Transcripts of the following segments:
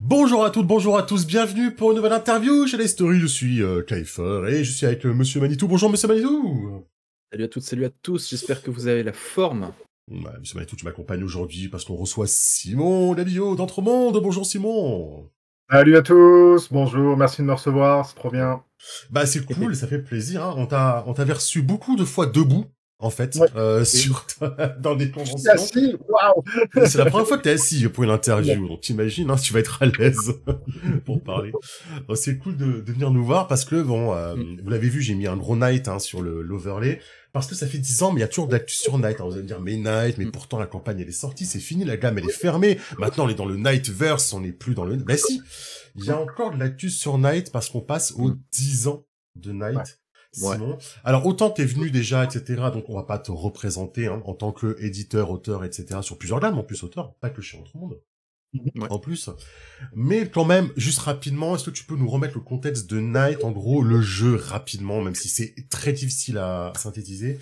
Bonjour à toutes, bonjour à tous, bienvenue pour une nouvelle interview chez la Story. Je suis Kaifer et je suis avec Monsieur Manitou. Bonjour Monsieur Manitou. Salut à toutes, salut à tous, j'espère que vous avez la forme. Ouais, Monsieur Manitou, tu m'accompagnes aujourd'hui parce qu'on reçoit Simon Labio d'Entremonde. Bonjour Simon. Salut à tous, bonjour, merci de me recevoir, c'est trop bien. Bah c'est cool, ça fait plaisir. Hein. On t'avait reçu beaucoup de fois debout, en fait, Ouais. dans des Je suis conventions. assis, waouh. C'est la première fois que t'es assis pour une interview, donc t'imagines, hein, tu vas être à l'aise pour parler. Bon, c'est cool de venir nous voir parce que, bon, vous l'avez vu, j'ai mis un gros Night sur l'overlay, parce que ça fait 10 ans, mais il y a toujours de l'actu sur Night. Hein. Vous allez me dire, mais Night, mais pourtant la campagne elle est sortie, c'est fini, la gamme elle est fermée, maintenant on est dans le Nightverse, on n'est plus dans le... Bah si, il y a encore de l'actu sur Night parce qu'on passe aux 10 ans de Night. Ouais. Simon. Alors autant t'es venu déjà, etc. Donc on va pas te représenter en tant que éditeur, auteur, etc. sur plusieurs gammes, en plus auteur, pas que chez Entremonde. Ouais. En plus. Mais quand même, juste rapidement, est-ce que tu peux nous remettre le contexte de Night, en gros le jeu rapidement, même si c'est très difficile à synthétiser.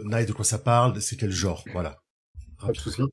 Night, de quoi ça parle, c'est quel genre, voilà. Pas de soucis.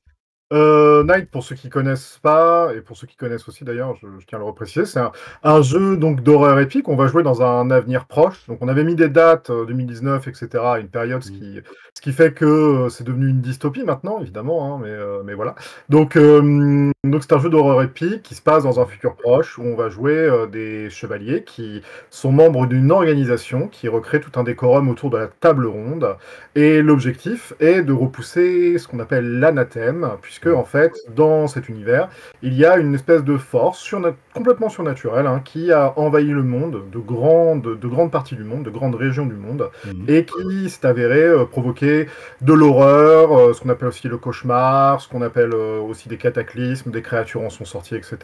Night, pour ceux qui connaissent pas, et pour ceux qui connaissent aussi d'ailleurs, je tiens à le repréciser, c'est un jeu donc d'horreur épique. On va jouer dans un avenir proche. Donc on avait mis des dates, 2019, etc., une période, ce qui fait que c'est devenu une dystopie maintenant, évidemment, hein, mais voilà. Donc c'est un jeu d'horreur épique qui se passe dans un futur proche où on va jouer des chevaliers qui sont membres d'une organisation qui recrée tout un décorum autour de la table ronde. Et l'objectif est de repousser ce qu'on appelle l'anathème, puisque en fait, dans cet univers, il y a une espèce de force complètement surnaturelle qui a envahi le monde, de grandes parties du monde, de grandes régions du monde, et qui s'est avéré provoquer de l'horreur, ce qu'on appelle aussi le cauchemar, ce qu'on appelle aussi des cataclysmes, des créatures en sont sorties, etc.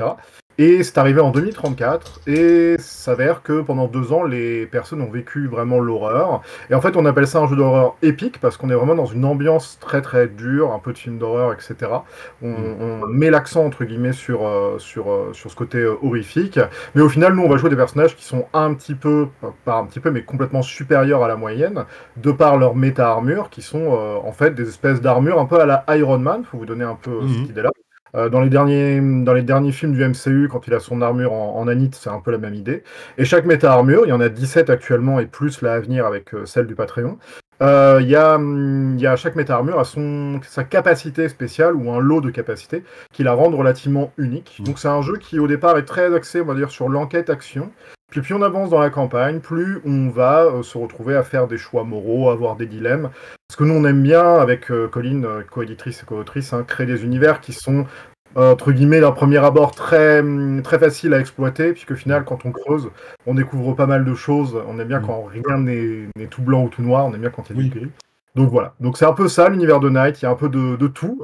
Et c'est arrivé en 2034, et s'avère que pendant 2 ans, les personnes ont vécu vraiment l'horreur. Et en fait, on appelle ça un jeu d'horreur épique, parce qu'on est vraiment dans une ambiance très très dure, un peu de film d'horreur, etc. On met l'accent, entre guillemets, sur ce côté horrifique. Mais au final, nous, on va jouer des personnages qui sont un petit peu, pas un petit peu, mais complètement supérieurs à la moyenne, de par leur méta-armure, qui sont en fait des espèces d'armures un peu à la Iron Man, faut vous donner un peu cette idée-là. Dans les derniers films du MCU, quand il a son armure en nanite, c'est un peu la même idée. Et chaque méta-armure, il y en a 17 actuellement et plus là à venir avec celle du Patreon. Il y a chaque méta-armure a sa capacité spéciale ou un lot de capacités qui la rendent relativement unique. Donc c'est un jeu qui au départ est très axé, on va dire, sur l'enquête-action. Puis plus on avance dans la campagne, plus on va se retrouver à faire des choix moraux, à avoir des dilemmes. Parce que nous on aime bien, avec Colline, co-éditrice et co-autrice, créer des univers qui sont entre guillemets d'un premier abord très, très facile à exploiter, puisque au final, quand on creuse, on découvre pas mal de choses. On aime bien quand rien n'est tout blanc ou tout noir, on aime bien quand il y a du gris. Donc voilà, donc c'est un peu ça l'univers de Night, il y a un peu de tout,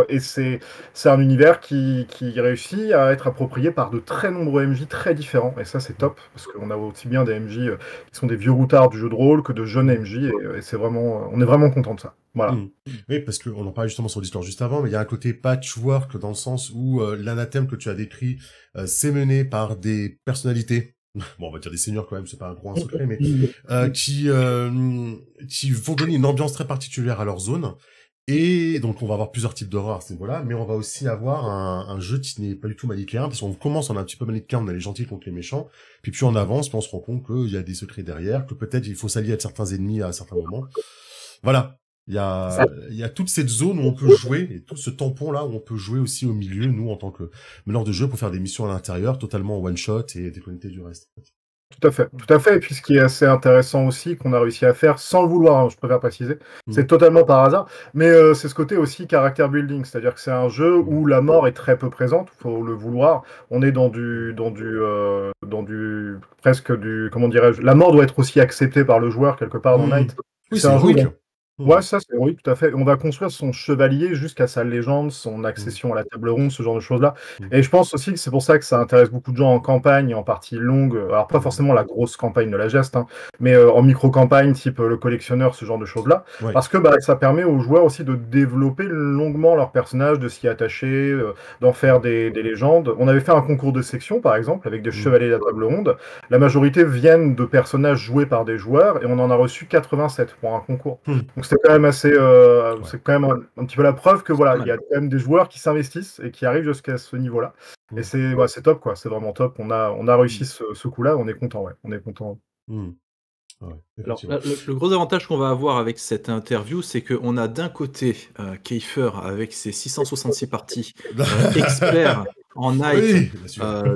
et c'est un univers qui réussit à être approprié par de très nombreux MJ très différents, et ça c'est top, parce qu'on a aussi bien des MJ qui sont des vieux routards du jeu de rôle que de jeunes MJ, et c'est vraiment, on est vraiment content de ça. Voilà. Oui, parce qu'on en parlait justement sur l'histoire juste avant, mais il y a un côté patchwork dans le sens où l'anathème que tu as décrit, c'est mené par des personnalités, bon on va dire des seigneurs quand même, c'est pas un gros secret, mais qui vont donner une ambiance très particulière à leur zone. Et donc on va avoir plusieurs types d'horreur à ce niveau-là, mais on va aussi avoir un jeu qui n'est pas du tout manichéen, parce qu'on commence on est un petit peu manichéen, on a les gentils contre les méchants, puis plus on avance, puis on se rend compte qu'il y a des secrets derrière, que peut-être il faut s'allier à certains ennemis à certains moments. Voilà. Il y a toute cette zone où on peut jouer, et tout ce tampon-là où on peut jouer aussi au milieu, nous, en tant que meneur de jeu, pour faire des missions à l'intérieur, totalement en one-shot et déconnecté du reste. Tout à fait. Et puis ce qui est assez intéressant aussi, qu'on a réussi à faire sans le vouloir, je préfère préciser, c'est totalement par hasard, mais c'est ce côté aussi caractère building, c'est-à-dire que c'est un jeu où la mort est très peu présente, faut le vouloir. On est dans du presque du, comment dirais-je, la mort doit être aussi acceptée par le joueur quelque part dans Night. Oui, c'est un jeu. Ouais, ça c'est oui, tout à fait. On va construire son chevalier jusqu'à sa légende, son accession à la table ronde, ce genre de choses-là. Et je pense aussi que c'est pour ça que ça intéresse beaucoup de gens en campagne, en partie longue. Alors pas forcément la grosse campagne de la geste, mais en micro-campagne, type le collectionneur, ce genre de choses-là. Parce que ça permet aux joueurs aussi de développer longuement leur personnage, de s'y attacher, d'en faire des légendes. On avait fait un concours de section, par exemple, avec des chevaliers de la table ronde. La majorité viennent de personnages joués par des joueurs, et on en a reçu 87 pour un concours. Donc Donc c'est quand même assez, c'est quand même un petit peu la preuve que voilà, il y a quand même des joueurs qui s'investissent et qui arrivent jusqu'à ce niveau-là. Et c'est top, quoi. C'est vraiment top. On a réussi ce coup-là. On est content, ouais. On est content. Alors, le gros avantage qu'on va avoir avec cette interview, c'est qu'on a d'un côté Kiefer avec ses 666 parties, expert en Night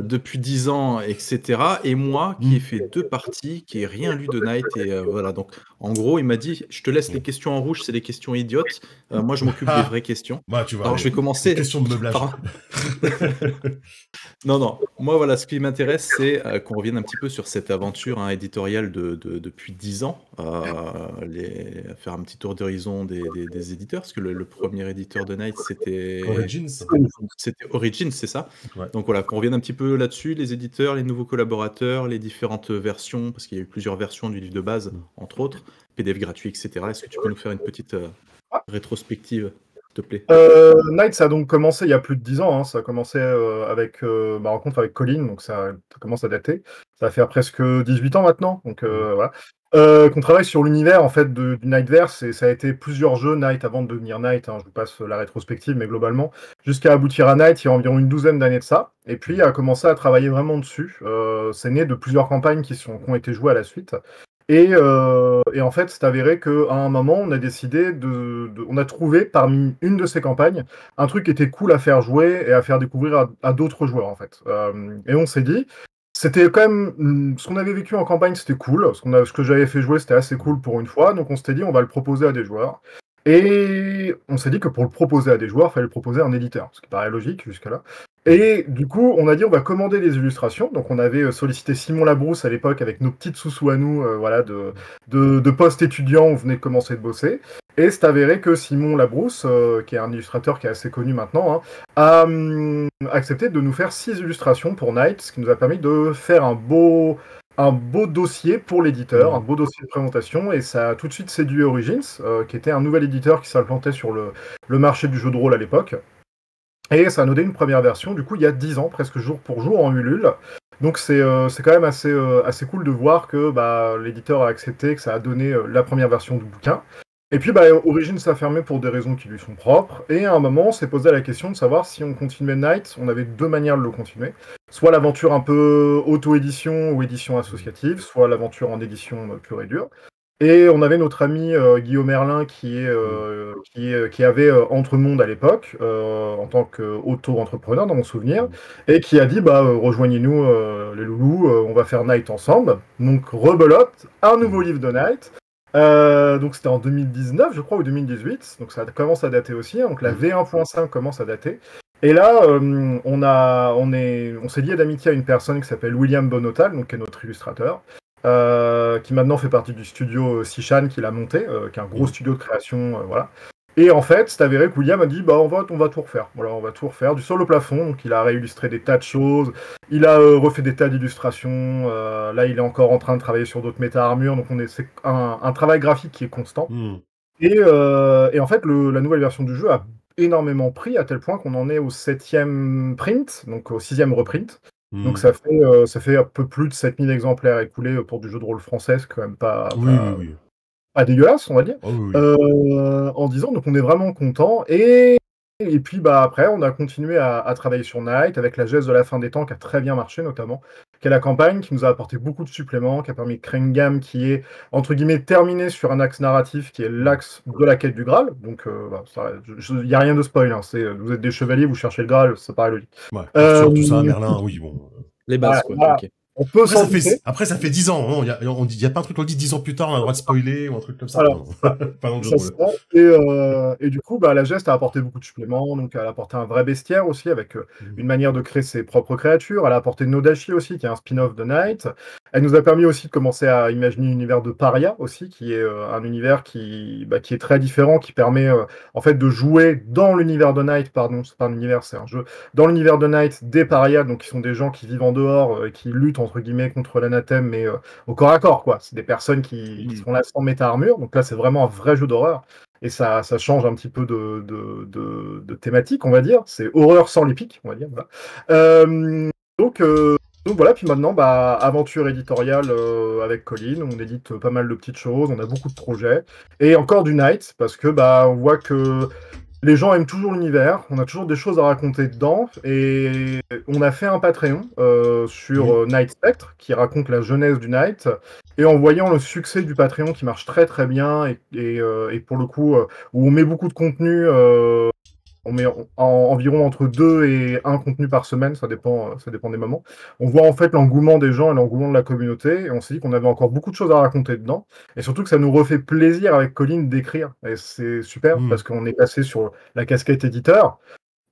depuis 10 ans, etc. Et moi qui ai fait 2 parties, qui n'ai rien lu de Night. Et voilà, donc en gros, il m'a dit je te laisse les questions en rouge, c'est les questions idiotes. Moi, je m'occupe des vraies questions. Bah, tu vois, alors, je vais commencer. Question de meublage. Non, moi, voilà, ce qui m'intéresse, c'est qu'on revienne un petit peu sur cette aventure éditoriale depuis 10 ans, faire un petit tour d'horizon des éditeurs, parce que le premier éditeur de Night, c'était Origins. C'était Origins, c'est ça. Ouais. Donc voilà, qu'on revienne un petit peu là-dessus, les éditeurs, les nouveaux collaborateurs, les différentes versions, parce qu'il y a eu plusieurs versions du livre de base, entre autres, PDF gratuit, etc. Est-ce que tu peux nous faire une petite rétrospective, s'il te plaît? Night, ça a donc commencé il y a plus de 10 ans. Ça a commencé avec ma rencontre avec Colin, donc ça commence à dater. Ça va faire presque 18 ans maintenant. Donc voilà. Qu'on travaille sur l'univers en fait du Nightverse, et ça a été plusieurs jeux Night avant de devenir Night. Je vous passe la rétrospective, mais globalement, jusqu'à aboutir à Night, il y a environ une douzaine d'années de ça. Et puis a commencé à travailler vraiment dessus. C'est né de plusieurs campagnes qui ont été jouées à la suite. Et en fait, c'est avéré qu'à un moment, on a décidé on a trouvé parmi une de ces campagnes un truc qui était cool à faire jouer et à faire découvrir à d'autres joueurs, en fait. Et on s'est dit, c'était quand même ce qu'on avait vécu en campagne, c'était cool. Ce que j'avais fait jouer, c'était assez cool pour une fois. Donc on s'était dit, on va le proposer à des joueurs. Et on s'est dit que pour le proposer à des joueurs, il fallait le proposer à un éditeur, ce qui paraît logique jusque-là. Et du coup, on a dit on va commander des illustrations. Donc on avait sollicité Simon Labrousse à l'époque avec nos petites sous-sous à nous, voilà, de post-étudiants, on venait de commencer de bosser. Et c'est avéré que Simon Labrousse, qui est un illustrateur qui est assez connu maintenant, a accepté de nous faire 6 illustrations pour Night, ce qui nous a permis de faire un beau dossier pour l'éditeur, un beau dossier de présentation, et ça a tout de suite séduit Origins, qui était un nouvel éditeur qui s'implantait sur le marché du jeu de rôle à l'époque. Et ça a donné une première version, du coup, il y a 10 ans, presque jour pour jour, en Ulule. Donc c'est quand même assez cool de voir que l'éditeur a accepté, que ça a donné la première version du bouquin. Et puis Origins a fermé pour des raisons qui lui sont propres, et à un moment on s'est posé la question de savoir si on continuait Night. On avait 2 manières de le continuer, soit l'aventure un peu auto-édition ou édition associative, soit l'aventure en édition pure et dure. Et on avait notre ami Guillaume Merlin qui avait Entremonde à l'époque, en tant qu'auto-entrepreneur dans mon souvenir, et qui a dit rejoignez-nous les loulous, on va faire Night ensemble. Donc rebelote, un nouveau livre de Night. Donc c'était en 2019 je crois, ou 2018, donc ça commence à dater aussi, donc la V1.5 commence à dater. Et là, on s'est lié d'amitié à une personne qui s'appelle William Bonotal, donc qui est notre illustrateur, qui maintenant fait partie du studio Sichan qu'il a monté, qui est un gros studio de création, voilà. Et en fait, c'est avéré que William a dit on va tout refaire. Voilà, on va tout refaire du sol au plafond. Donc il a réillustré des tas de choses, il a refait des tas d'illustrations. Là, il est encore en train de travailler sur d'autres méta-armures. Donc c'est un travail graphique qui est constant. Et en fait, la nouvelle version du jeu a énormément pris, à tel point qu'on en est au 7e print, donc au 6e reprint. Donc ça fait un peu plus de 7000 exemplaires écoulés pour du jeu de rôle français, c'est quand même pas dégueulasse, on va dire. En disant, donc on est vraiment content. Et puis après, on a continué à travailler sur Night avec la geste de la fin des temps qui a très bien marché, notamment, qui est la campagne qui nous a apporté beaucoup de suppléments, qui a permis de créer une gamme qui est, entre guillemets, terminée sur un axe narratif qui est l'axe de la quête du Graal. Donc, il n'y a rien de spoil. Vous êtes des chevaliers, vous cherchez le Graal, ça paraît logique. Ouais, Arthur, tout ça, Merlin, oui, bon. Les bases, quoi. Voilà. Okay. On peut après, ça fait 10 ans. Il y a pas un truc qu'on dit 10 ans plus tard, on a le droit de spoiler ou un truc comme ça. Alors, pas dans le jeu de rôle. Et du coup, la geste a apporté beaucoup de suppléments. Donc, elle a apporté un vrai bestiaire aussi, avec une manière de créer ses propres créatures. Elle a apporté Nodashi aussi, qui est un spin-off de Night. Elle nous a permis aussi de commencer à imaginer l'univers de Paria aussi, qui est un univers qui est très différent, qui permet en fait de jouer dans l'univers de Night. Pardon, c'est pas un univers, c'est un jeu. Dans l'univers de Night, des Parias, donc qui sont des gens qui vivent en dehors, qui luttent entre guillemets contre l'anathème, mais au corps à corps, quoi. C'est des personnes qui sont là sans méta-armure. Donc là, c'est vraiment un vrai jeu d'horreur. Et ça change un petit peu de thématique, on va dire. C'est horreur sans l'épique, on va dire. Voilà. Donc voilà, puis maintenant, aventure éditoriale avec Colin, on édite pas mal de petites choses, on a beaucoup de projets, et encore du Night, parce que on voit que les gens aiment toujours l'univers, on a toujours des choses à raconter dedans, et on a fait un Patreon sur Night Spectre, qui raconte la jeunesse du Night, et en voyant le succès du Patreon qui marche très très bien, et pour le coup, où on met beaucoup de contenu, on met environ entre 2 et 1 contenu par semaine, ça dépend des moments. On voit en fait l'engouement des gens et l'engouement de la communauté, et on s'est dit qu'on avait encore beaucoup de choses à raconter dedans, et surtout que ça nous refait plaisir avec Colin d'écrire, et c'est super, parce qu'on est passé sur la casquette éditeur,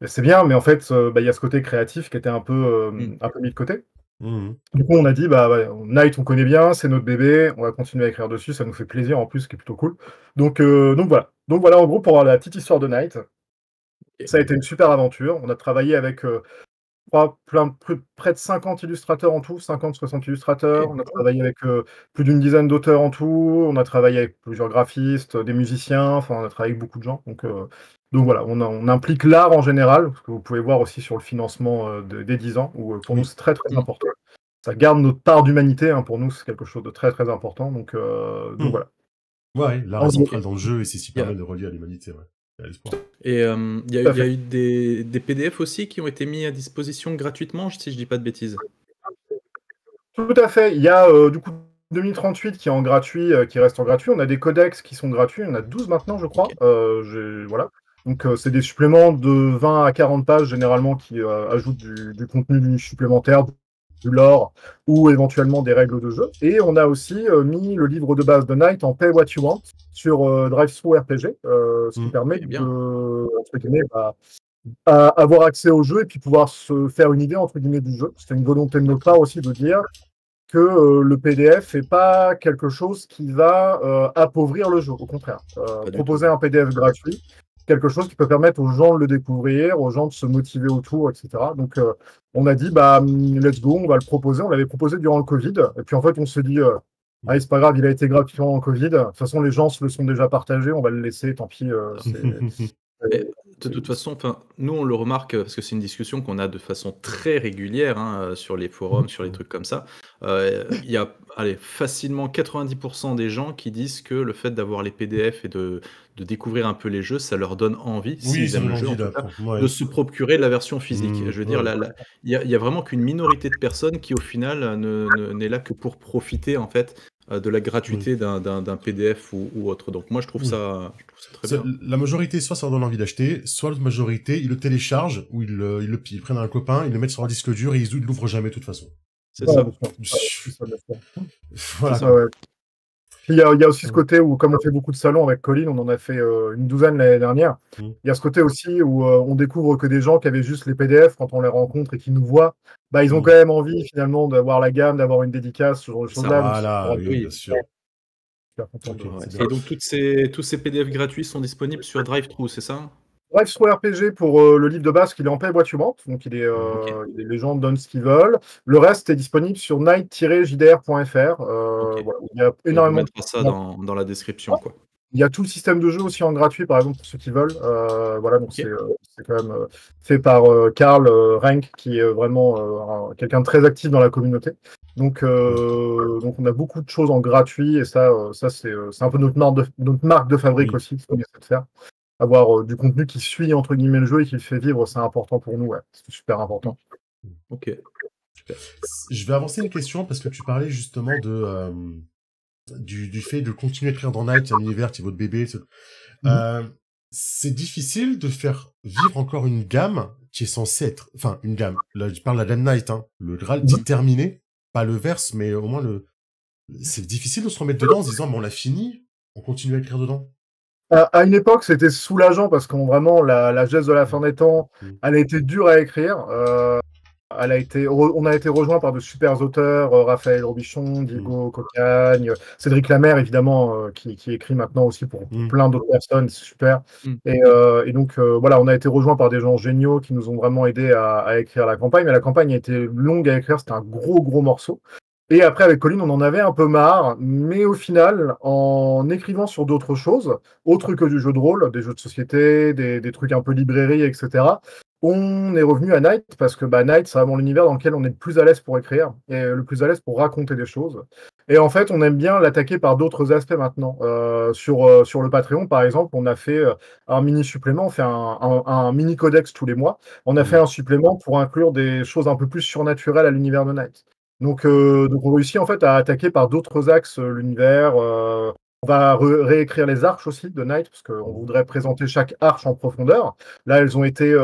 et c'est bien, mais en fait, il y a ce côté créatif qui était un peu mis de côté. Du coup, on a dit, Night, on connaît bien, c'est notre bébé, on va continuer à écrire dessus, ça nous fait plaisir en plus, ce qui est plutôt cool. Donc voilà. Donc voilà, en gros, pour la petite histoire de Night. Ça a été une super aventure. On a travaillé avec près de 50 illustrateurs en tout, 50-60 illustrateurs. On a travaillé avec plus d'une dizaine d'auteurs en tout. On a travaillé avec plusieurs graphistes, des musiciens. Enfin, on a travaillé avec beaucoup de gens. Donc voilà, on implique l'art en général, ce que vous pouvez voir aussi sur le financement des 10 ans, où pour nous c'est très très important. Ça garde notre part d'humanité. Pour nous, c'est quelque chose de très très important. Donc voilà. Ouais, l'art est central dans le jeu et c'est si permet de relier à l'humanité. Ouais. Et il y a eu des PDF aussi qui ont été mis à disposition gratuitement, si je dis pas de bêtises. Tout à fait. Il y a du coup 2038 qui est en gratuit, qui reste en gratuit. On a des codex qui sont gratuits. On a 12 maintenant, je crois. Voilà. Donc c'est des suppléments de 20 à 40 pages généralement qui ajoutent du contenu supplémentaire, du lore ou éventuellement des règles de jeu. Et on a aussi mis le livre de base de Night en Pay What You Want sur DriveThru-RPG, ce qui permet avoir accès au jeu et puis pouvoir se faire une idée entre guillemets du jeu. C'était une volonté de notre part aussi de dire que le PDF n'est pas quelque chose qui va appauvrir le jeu. Au contraire, proposer un PDF gratuit, quelque chose qui peut permettre aux gens de le découvrir, aux gens de se motiver autour, etc. Donc, on a dit, let's go, on va le proposer. On l'avait proposé durant le Covid. Et puis, en fait, on s'est dit, c'est pas grave, il a été gratuit en Covid. De toute façon, les gens se le sont déjà partagés. On va le laisser, tant pis. De toute façon, nous on le remarque parce que c'est une discussion qu'on a de façon très régulière sur les forums, sur les trucs comme ça. Il y a facilement 90% des gens qui disent que le fait d'avoir les PDF et de découvrir un peu les jeux, ça leur donne envie, s'ils aiment le jeu, en tout cas, de se procurer la version physique. Je veux dire, il y a vraiment qu'une minorité de personnes qui au final n'est là que pour profiter en fait de la gratuité d'un PDF ou autre. Donc moi je trouve ça très bien. La majorité, soit ça leur donne envie d'acheter, soit l'autre majorité, ils le téléchargent ou ils prennent un copain, ils le mettent sur leur disque dur et ils l'ouvrent jamais de toute façon. C'est ça. Voilà. Il y a aussi ce côté où, comme on fait beaucoup de salons avec Colin, on en a fait une douzaine l'année dernière. Il y a ce côté aussi où on découvre que des gens qui avaient juste les PDF, quand on les rencontre et qui nous voient, ils ont quand même envie finalement d'avoir la gamme, d'avoir une dédicace, ce genre de choses-là. Voilà, oui, bien sûr. Et donc tous ces PDF gratuits sont disponibles sur DriveThru, c'est ça? DriveThru-RPG pour le livre de base, qu'il est en Pay What You Want, donc les gens donnent ce qu'ils veulent. Le reste est disponible sur night-jdr.fr. Il y a énormément. On mettra ça dans la description, quoi. Il y a tout le système de jeu aussi en gratuit, par exemple, pour ceux qui veulent. Donc c'est quand même fait par Karl Renk, qui est vraiment quelqu'un de très actif dans la communauté. Donc on a beaucoup de choses en gratuit, et ça c'est un peu notre marque de fabrique aussi, ce qu'on essaie de faire. Avoir du contenu qui suit entre guillemets le jeu et qui le fait vivre, c'est important pour nous, c'est super important. Ok. Super. Je vais avancer une question parce que tu parlais justement du fait de continuer à écrire dans Night, un univers qui est votre bébé. C'est difficile de faire vivre encore une gamme qui est censée être, enfin une gamme. Là, je parle de la gamme Night, le Graal dit terminé, pas le verse, mais au moins c'est difficile de se remettre dedans en se disant, on l'a fini, on continue à écrire dedans. À une époque, c'était soulageant parce qu'on vraiment la geste de la fin des temps, elle a été dure à écrire. On a été rejoint par de super auteurs, Raphaël Robichon, Diego Cocagne, Cédric Lamère évidemment, qui écrit maintenant aussi pour plein d'autres personnes, c'est super. Et donc on a été rejoint par des gens géniaux qui nous ont vraiment aidés à écrire la campagne, mais la campagne a été longue à écrire, c'était un gros morceau. Et après, avec Colin, on en avait un peu marre, mais au final, en écrivant sur d'autres choses, autres que du jeu de rôle, des jeux de société, des trucs un peu librairie, etc., on est revenu à Night parce que Night, c'est vraiment l'univers dans lequel on est le plus à l'aise pour écrire et le plus à l'aise pour raconter des choses. Et en fait, on aime bien l'attaquer par d'autres aspects maintenant. Sur le Patreon, par exemple, on a fait un mini supplément, on fait un mini codex tous les mois. On a fait un supplément pour inclure des choses un peu plus surnaturelles à l'univers de Night. Donc on réussit en fait à attaquer par d'autres axes l'univers. On va réécrire les arches aussi de Night, parce qu'on voudrait présenter chaque arche en profondeur. Là, elles ont été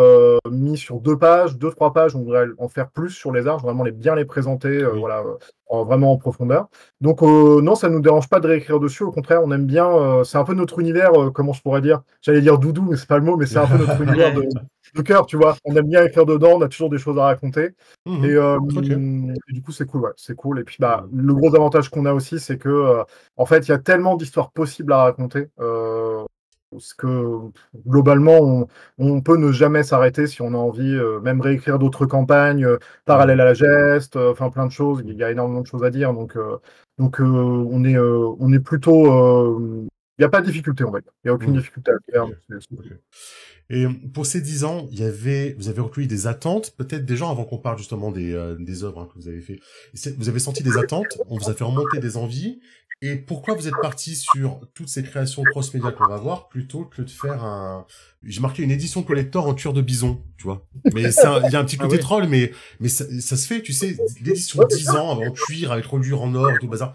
mises sur 2 pages, 2-3 pages. On voudrait en faire plus sur les arches, vraiment bien les présenter, voilà, vraiment en profondeur. Donc, non, ça ne nous dérange pas de réécrire dessus. Au contraire, on aime bien. C'est un peu notre univers, comment je pourrais dire? J'allais dire doudou, mais c'est pas le mot, mais c'est un peu notre univers de cœur, tu vois. On aime bien écrire dedans, on a toujours des choses à raconter. Et du coup, c'est cool, ouais, c'est cool. Et puis, le gros avantage qu'on a aussi, c'est que, en fait, il y a tellement d'histoires possibles à raconter, parce que globalement, on peut ne jamais s'arrêter si on a envie, même réécrire d'autres campagnes parallèles à la geste, enfin plein de choses. Il y a énormément de choses à dire, donc on est plutôt. Il n'y a pas de difficulté, en fait. Il n'y a aucune difficulté à le faire. Okay. Et pour ces 10 ans, vous avez recueilli des attentes, peut-être des gens, avant qu'on parle justement des œuvres que vous avez fait. Vous avez senti des attentes, on vous a fait remonter des envies. Et pourquoi vous êtes parti sur toutes ces créations cross-média qu'on va voir, plutôt que de faire j'ai marqué une édition collector en cuir de bison, tu vois. Mais il y a un petit côté troll, mais ça se fait, tu sais, l'édition 10 ans en cuir avec reliure en or et tout le bazar.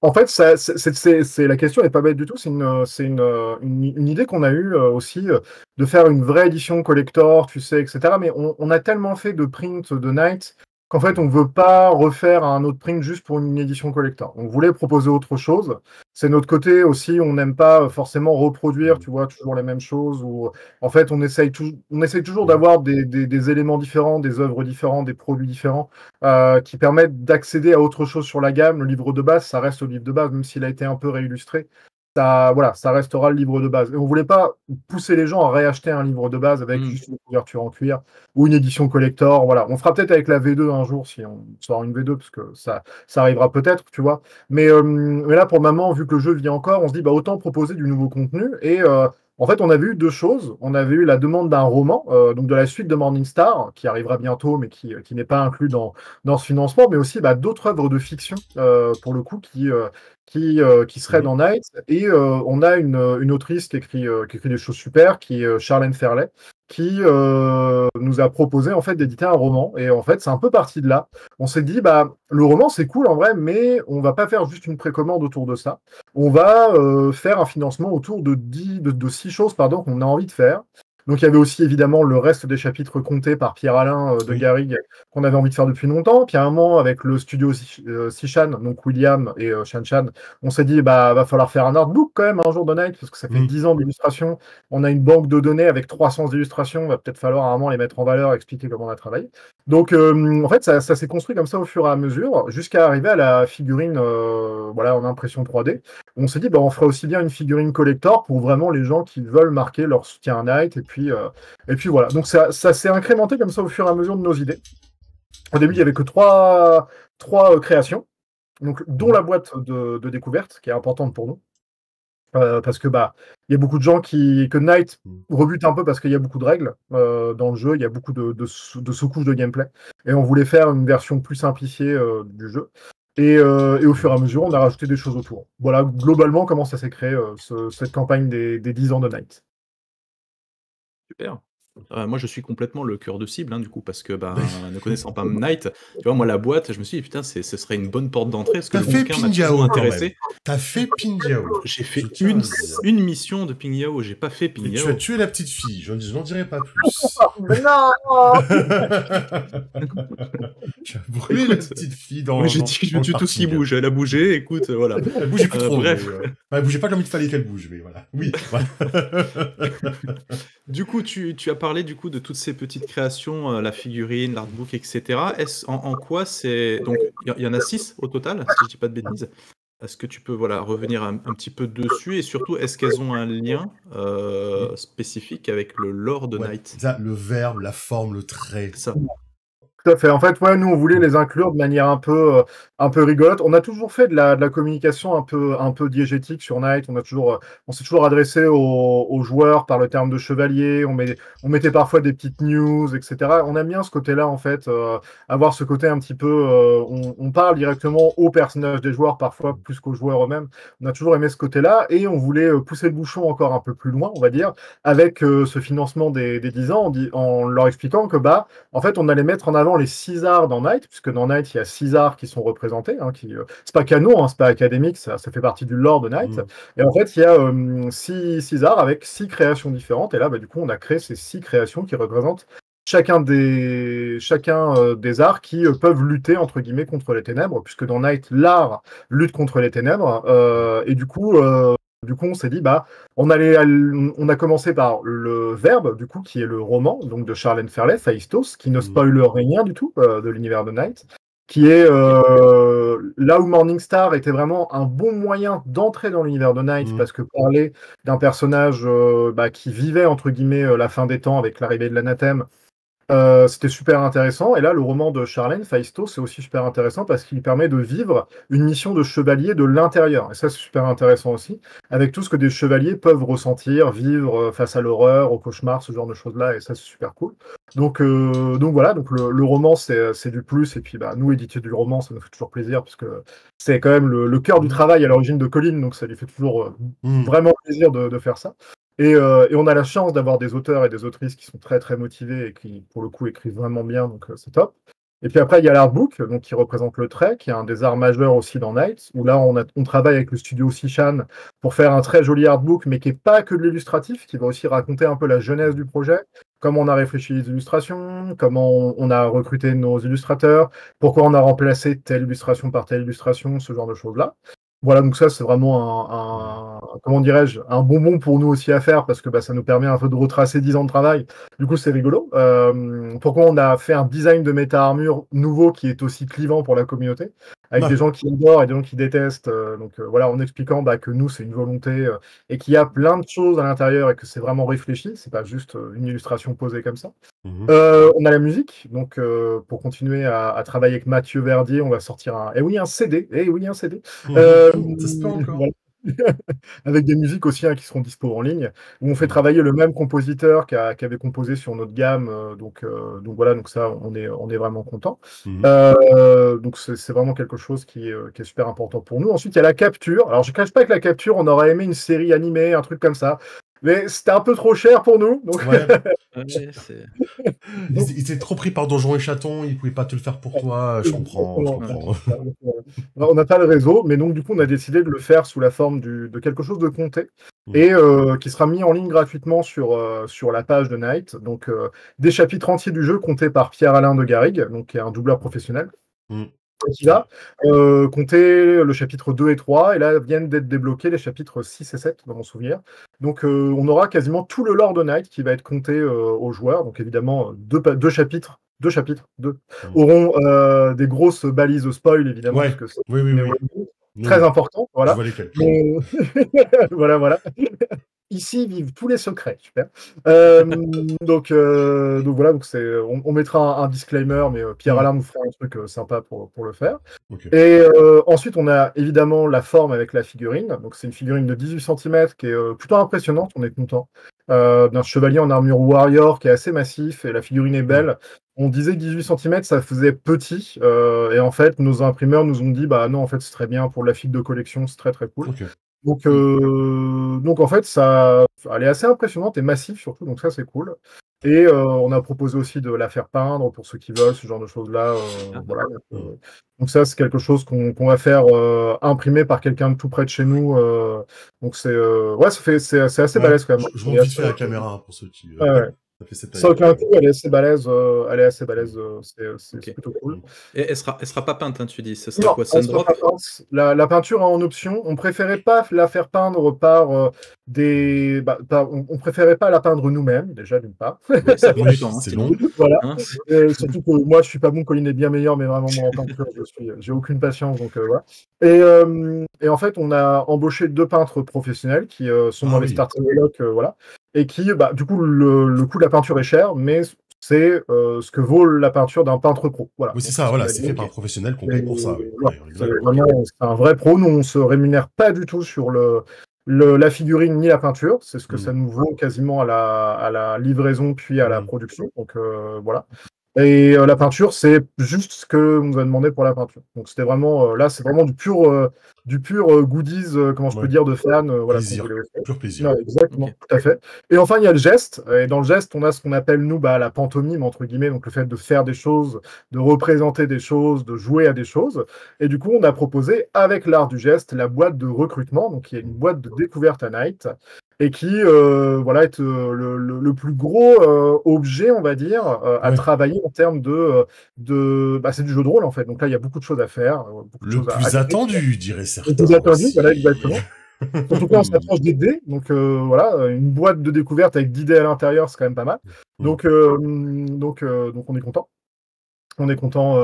En fait, la question n'est pas bête du tout. C'est une idée qu'on a eue aussi de faire une vraie édition collector, tu sais, etc. Mais on a tellement fait de print de Night qu'en fait, on ne veut pas refaire un autre print juste pour une édition collector. On voulait proposer autre chose. C'est notre côté aussi, on n'aime pas forcément reproduire, tu vois, toujours les mêmes choses. Ou en fait, on essaye toujours d'avoir des éléments différents, des œuvres différentes, des produits différents qui permettent d'accéder à autre chose sur la gamme. Le livre de base, ça reste le livre de base, même s'il a été un peu réillustré. Ça restera le livre de base. Et on ne voulait pas pousser les gens à réacheter un livre de base avec juste une couverture en cuir ou une édition collector. Voilà. On fera peut-être avec la V2 un jour si on sort une V2, parce que ça arrivera peut-être, tu vois. Mais là, pour le moment, vu que le jeu vit encore, on se dit autant proposer du nouveau contenu. Et en fait, on avait eu 2 choses. On avait eu la demande d'un roman, donc de la suite de Morningstar, qui arrivera bientôt, mais qui n'est pas inclus dans ce financement, mais aussi d'autres œuvres de fiction, pour le coup, qui serait dans Night. Et on a une autrice qui écrit des choses super, qui est Charlène Ferlet, qui nous a proposé en fait d'éditer un roman. Et en fait, c'est un peu parti de là. On s'est dit, le roman, c'est cool en vrai, mais on va pas faire juste une précommande autour de ça. On va faire un financement autour de 6 choses qu'on a envie de faire. Donc il y avait aussi évidemment le reste des chapitres comptés par Pierre-Alain de Garrigue, qu'on avait envie de faire depuis longtemps. Puis à un moment, avec le studio Sichan, donc William et Shan, on s'est dit va falloir faire un artbook quand même un jour de Night, parce que ça fait 10 ans d'illustration. On a une banque de données avec 300 illustrations. Il va peut-être falloir à un moment les mettre en valeur, expliquer comment on a travaillé. Donc en fait, ça s'est construit comme ça au fur et à mesure, jusqu'à arriver à la figurine en impression 3D. On s'est dit on ferait aussi bien une figurine collector pour vraiment les gens qui veulent marquer leur soutien à Night. Et puis voilà. Donc ça s'est incrémenté comme ça au fur et à mesure de nos idées. Au début, il n'y avait que 3 créations, donc, dont la boîte de découverte, qui est importante pour nous. Parce que il y a beaucoup de gens que Night rebute un peu parce qu'il y a beaucoup de règles dans le jeu, il y a beaucoup de sous-couches de gameplay. Et on voulait faire une version plus simplifiée du jeu. Et au fur et à mesure, on a rajouté des choses autour. Voilà globalement comment ça s'est créé, cette campagne des 10 ans de Night. Super. Moi, je suis complètement le cœur de cible, du coup, parce que, ne connaissant pas Night, tu vois, moi, la boîte, je me suis dit, putain, ce serait une bonne porte d'entrée, parce que le bouquin m'a toujours intéressé. T'as fait Ping Yao. J'ai fait une mission de Ping Yao, j'ai pas fait Ping Yao. Tu as tué la petite fille, je n'en dirai pas plus. Non. Tu as brûlé la petite fille dans. Oui, j'ai dit que je tue tout ce qui bouge. Elle a bougé, écoute, voilà. Elle bougeait plus trop. Bref. Elle bougeait pas comme il fallait qu'elle bouge, mais voilà. Oui. Du coup, tu as parlé du coup de toutes ces petites créations, la figurine, l'artbook, etc. En quoi c'est... Donc, il y en a 6 au total, si je dis pas de bêtises. Est-ce que tu peux revenir un petit peu dessus, et surtout, est-ce qu'elles ont un lien spécifique avec le lore de Night? Le verbe, la forme, le trait. Ça. Tout à fait. En fait, ouais, nous, on voulait les inclure de manière un peu rigolote. On a toujours fait de la communication un peu diégétique sur Night. On s'est toujours adressé aux joueurs par le terme de chevalier. On mettait parfois des petites news, etc. On aime bien ce côté-là, en fait, avoir ce côté un petit peu. On parle directement aux personnages des joueurs, parfois plus qu'aux joueurs eux-mêmes. On a toujours aimé ce côté-là et on voulait pousser le bouchon encore un peu plus loin, on va dire, avec ce financement des 10 ans, en leur expliquant que, bah, en fait, on allait mettre en avant les 6 arts dans Night, puisque dans Night, il y a 6 arts qui sont représentés. C'est pas canon, c'est pas académique, ça fait partie du lore de Night. Et en fait, il y a 6 arts avec 6 créations différentes. Et là, bah, du coup, on a créé ces 6 créations qui représentent chacun des arts qui peuvent lutter, entre guillemets, contre les ténèbres, puisque dans Night, l'art lutte contre les ténèbres. Et du coup, on s'est dit, bah, on a commencé par le verbe, du coup, qui est le roman donc de Charlène Ferlet, Phaistos, qui ne spoile rien du tout de l'univers de Night, qui est là où Morningstar était vraiment un bon moyen d'entrer dans l'univers de Night, parce que parler d'un personnage qui vivait, entre guillemets, la fin des temps avec l'arrivée de l'anathème, c'était super intéressant. Et là, le roman de Charlène, Phaistos, c'est aussi super intéressant parce qu'il permet de vivre une mission de chevalier de l'intérieur. Et ça, c'est super intéressant aussi, avec tout ce que des chevaliers peuvent ressentir, vivre face à l'horreur, au cauchemar, ce genre de choses-là. Et ça, c'est super cool. Donc voilà, donc le roman, c'est du plus. Et puis, bah, nous, éditeurs du roman, ça nous fait toujours plaisir parce que c'est quand même le cœur du travail à l'origine de Colline. Donc ça lui fait toujours vraiment plaisir de faire ça. Et on a la chance d'avoir des auteurs et des autrices qui sont très très motivés et qui, pour le coup, écrivent vraiment bien, donc c'est top. Et puis après, il y a l'artbook, donc qui représente le trait, qui est un des arts majeurs aussi dans Night, où là, on travaille avec le studio Sichan pour faire un très joli artbook, mais qui n'est pas que de l'illustratif, qui va aussi raconter un peu la genèse du projet, comment on a réfléchi les illustrations, comment on a recruté nos illustrateurs, pourquoi on a remplacé telle illustration par telle illustration, ce genre de choses-là. Voilà, donc ça, c'est vraiment comment dirais-je, un bonbon pour nous aussi à faire, parce que bah, ça nous permet un peu de retracer 10 ans de travail. Du coup, c'est rigolo. Pourquoi on a fait un design de méta-armure nouveau qui est aussi clivant pour la communauté, avec des gens qui adorent et des gens qui détestent. Voilà, en expliquant que nous, c'est une volonté et qu'il y a plein de choses à l'intérieur et que c'est vraiment réfléchi, c'est pas juste une illustration posée comme ça. On a la musique, donc pour continuer à travailler avec Mathieu Verdier, on va sortir un CD. Un CD. Ça se peut encore. Voilà. Avec des musiques aussi qui seront dispo en ligne, où on fait travailler le même compositeur qui avait composé sur notre gamme. Donc voilà, donc ça, on est vraiment content. Donc c'est vraiment quelque chose qui est super important pour nous. Ensuite, il y a la capture. Alors, je ne cache pas que la capture, on aurait aimé une série animée, un truc comme ça. Mais c'était un peu trop cher pour nous. Donc... Ouais. Ils étaient trop pris par Donjons et Chatons, ils pouvaient pas te le faire pour toi, je comprends. On n'a pas le réseau, mais donc du coup on a décidé de le faire sous la forme de quelque chose de compté et qui sera mis en ligne gratuitement sur la page de Night. Donc des chapitres entiers du jeu comptés par Pierre-Alain de Garrigue, donc qui est un doubleur professionnel. Qui va compter le chapitre 2 et 3, et là viennent d'être débloqués les chapitres 6 et 7 dans mon souvenir. Donc on aura quasiment tout le lore de Night qui va être compté aux joueurs. Donc évidemment, deux chapitres auront des grosses balises de spoil, évidemment. Ouais. Parce que oui. Très important, voilà. Je vois lesquels. Voilà. Ici vivent tous les secrets, super. Donc voilà, donc on mettra un disclaimer, mais Pierre-Alain nous fera un truc sympa pour le faire. Okay. Et ensuite, on a évidemment la forme avec la figurine. Donc c'est une figurine de 18 cm qui est plutôt impressionnante, on est content. D'un chevalier en armure warrior qui est assez massif, et la figurine est belle. On disait que 18 cm, ça faisait petit, et en fait, nos imprimeurs nous ont dit, bah non, en fait, c'est très bien pour la figue de collection, c'est très très cool. Okay. Donc en fait, elle est assez impressionnante et massive surtout, donc ça c'est cool. Et on a proposé aussi de la faire peindre pour ceux qui veulent, ce genre de choses-là. Voilà. Donc ça, c'est quelque chose qu'on va faire imprimer par quelqu'un de tout près de chez nous. Donc c'est assez balèze quand même. Je montre vite fait la caméra pour ceux qui. Elle est assez balèze. C'est plutôt cool. Et elle sera pas peinte, tu dis. Ce sera quoi, Sundrop ? La peinture est en option. On préférait pas la faire peindre par on préférait pas la peindre nous-mêmes, déjà d'une part. Ça prend du temps. C'est long. Voilà. Surtout que moi, je suis pas bon, Colline est bien meilleur, mais vraiment moi en peinture, j'ai aucune patience. Donc voilà. Et en fait, on a embauché 2 peintres professionnels qui sont dans les starting blocks, voilà. Et qui, du coup, le coût de la peinture est cher, mais c'est ce que vaut la peinture d'un peintre pro. Voilà. Oui, c'est ça, voilà, c'est fait par un professionnel qu'on paye pour ça. Oui. Voilà, c'est vraiment un vrai pro. Nous, on se rémunère pas du tout sur la figurine ni la peinture. C'est ce que ça nous vaut quasiment à la livraison puis à la production. Donc voilà. Et la peinture, c'est juste ce que on nous a demandé pour la peinture. Donc c'était vraiment là, c'est vraiment du pur goodies, comment je peux dire, de fans. Voilà, plaisir, pur plaisir. Ouais, exactement, tout à fait. Et enfin, il y a le geste. Et dans le geste, on a ce qu'on appelle, nous, la pantomime, entre guillemets, donc le fait de faire des choses, de représenter des choses, de jouer à des choses. Et du coup, on a proposé, avec l'art du geste, la boîte de recrutement. Donc, il y a une boîte de découverte à Night et qui voilà, est le plus gros objet, on va dire, à travailler en termes c'est du jeu de rôle, en fait. Donc là, il y a beaucoup de choses à faire. Le plus attendu, dirait certains. Le plus attendu, voilà, exactement. Surtout quand on s'approche des dés. Donc voilà, une boîte de découverte avec 10 dés à l'intérieur, c'est quand même pas mal. Donc on est content. On est content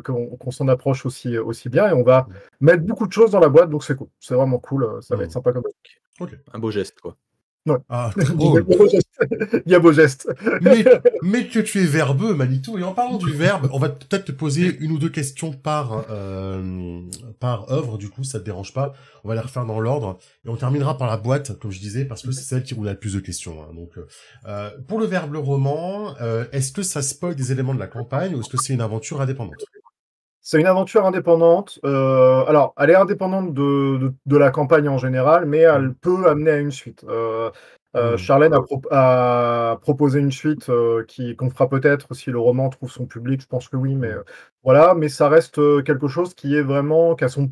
qu'on s'en approche aussi bien et on va mettre beaucoup de choses dans la boîte, donc c'est cool. C'est vraiment cool. Ça va être sympa comme ça. Okay. Un beau geste, quoi. Ouais. Ah, très drôle. Il y a beau geste. mais que tu es verbeux, Manitou. Et en parlant du verbe, on va peut-être te poser une ou deux questions par œuvre, du coup, ça te dérange pas. On va les refaire dans l'ordre. Et on terminera par la boîte, comme je disais, parce que c'est celle où on a le plus de questions. Hein. Donc, pour le verbe le roman, est-ce que ça spoil des éléments de la campagne ou est-ce que c'est une aventure indépendante? C'est une aventure indépendante. Alors, elle est indépendante de la campagne en général, mais elle peut amener à une suite. Charlène a proposé une suite qu'on fera peut-être si le roman trouve son public. Je pense que oui, mais voilà. Mais ça reste quelque chose qui est vraiment qui a sa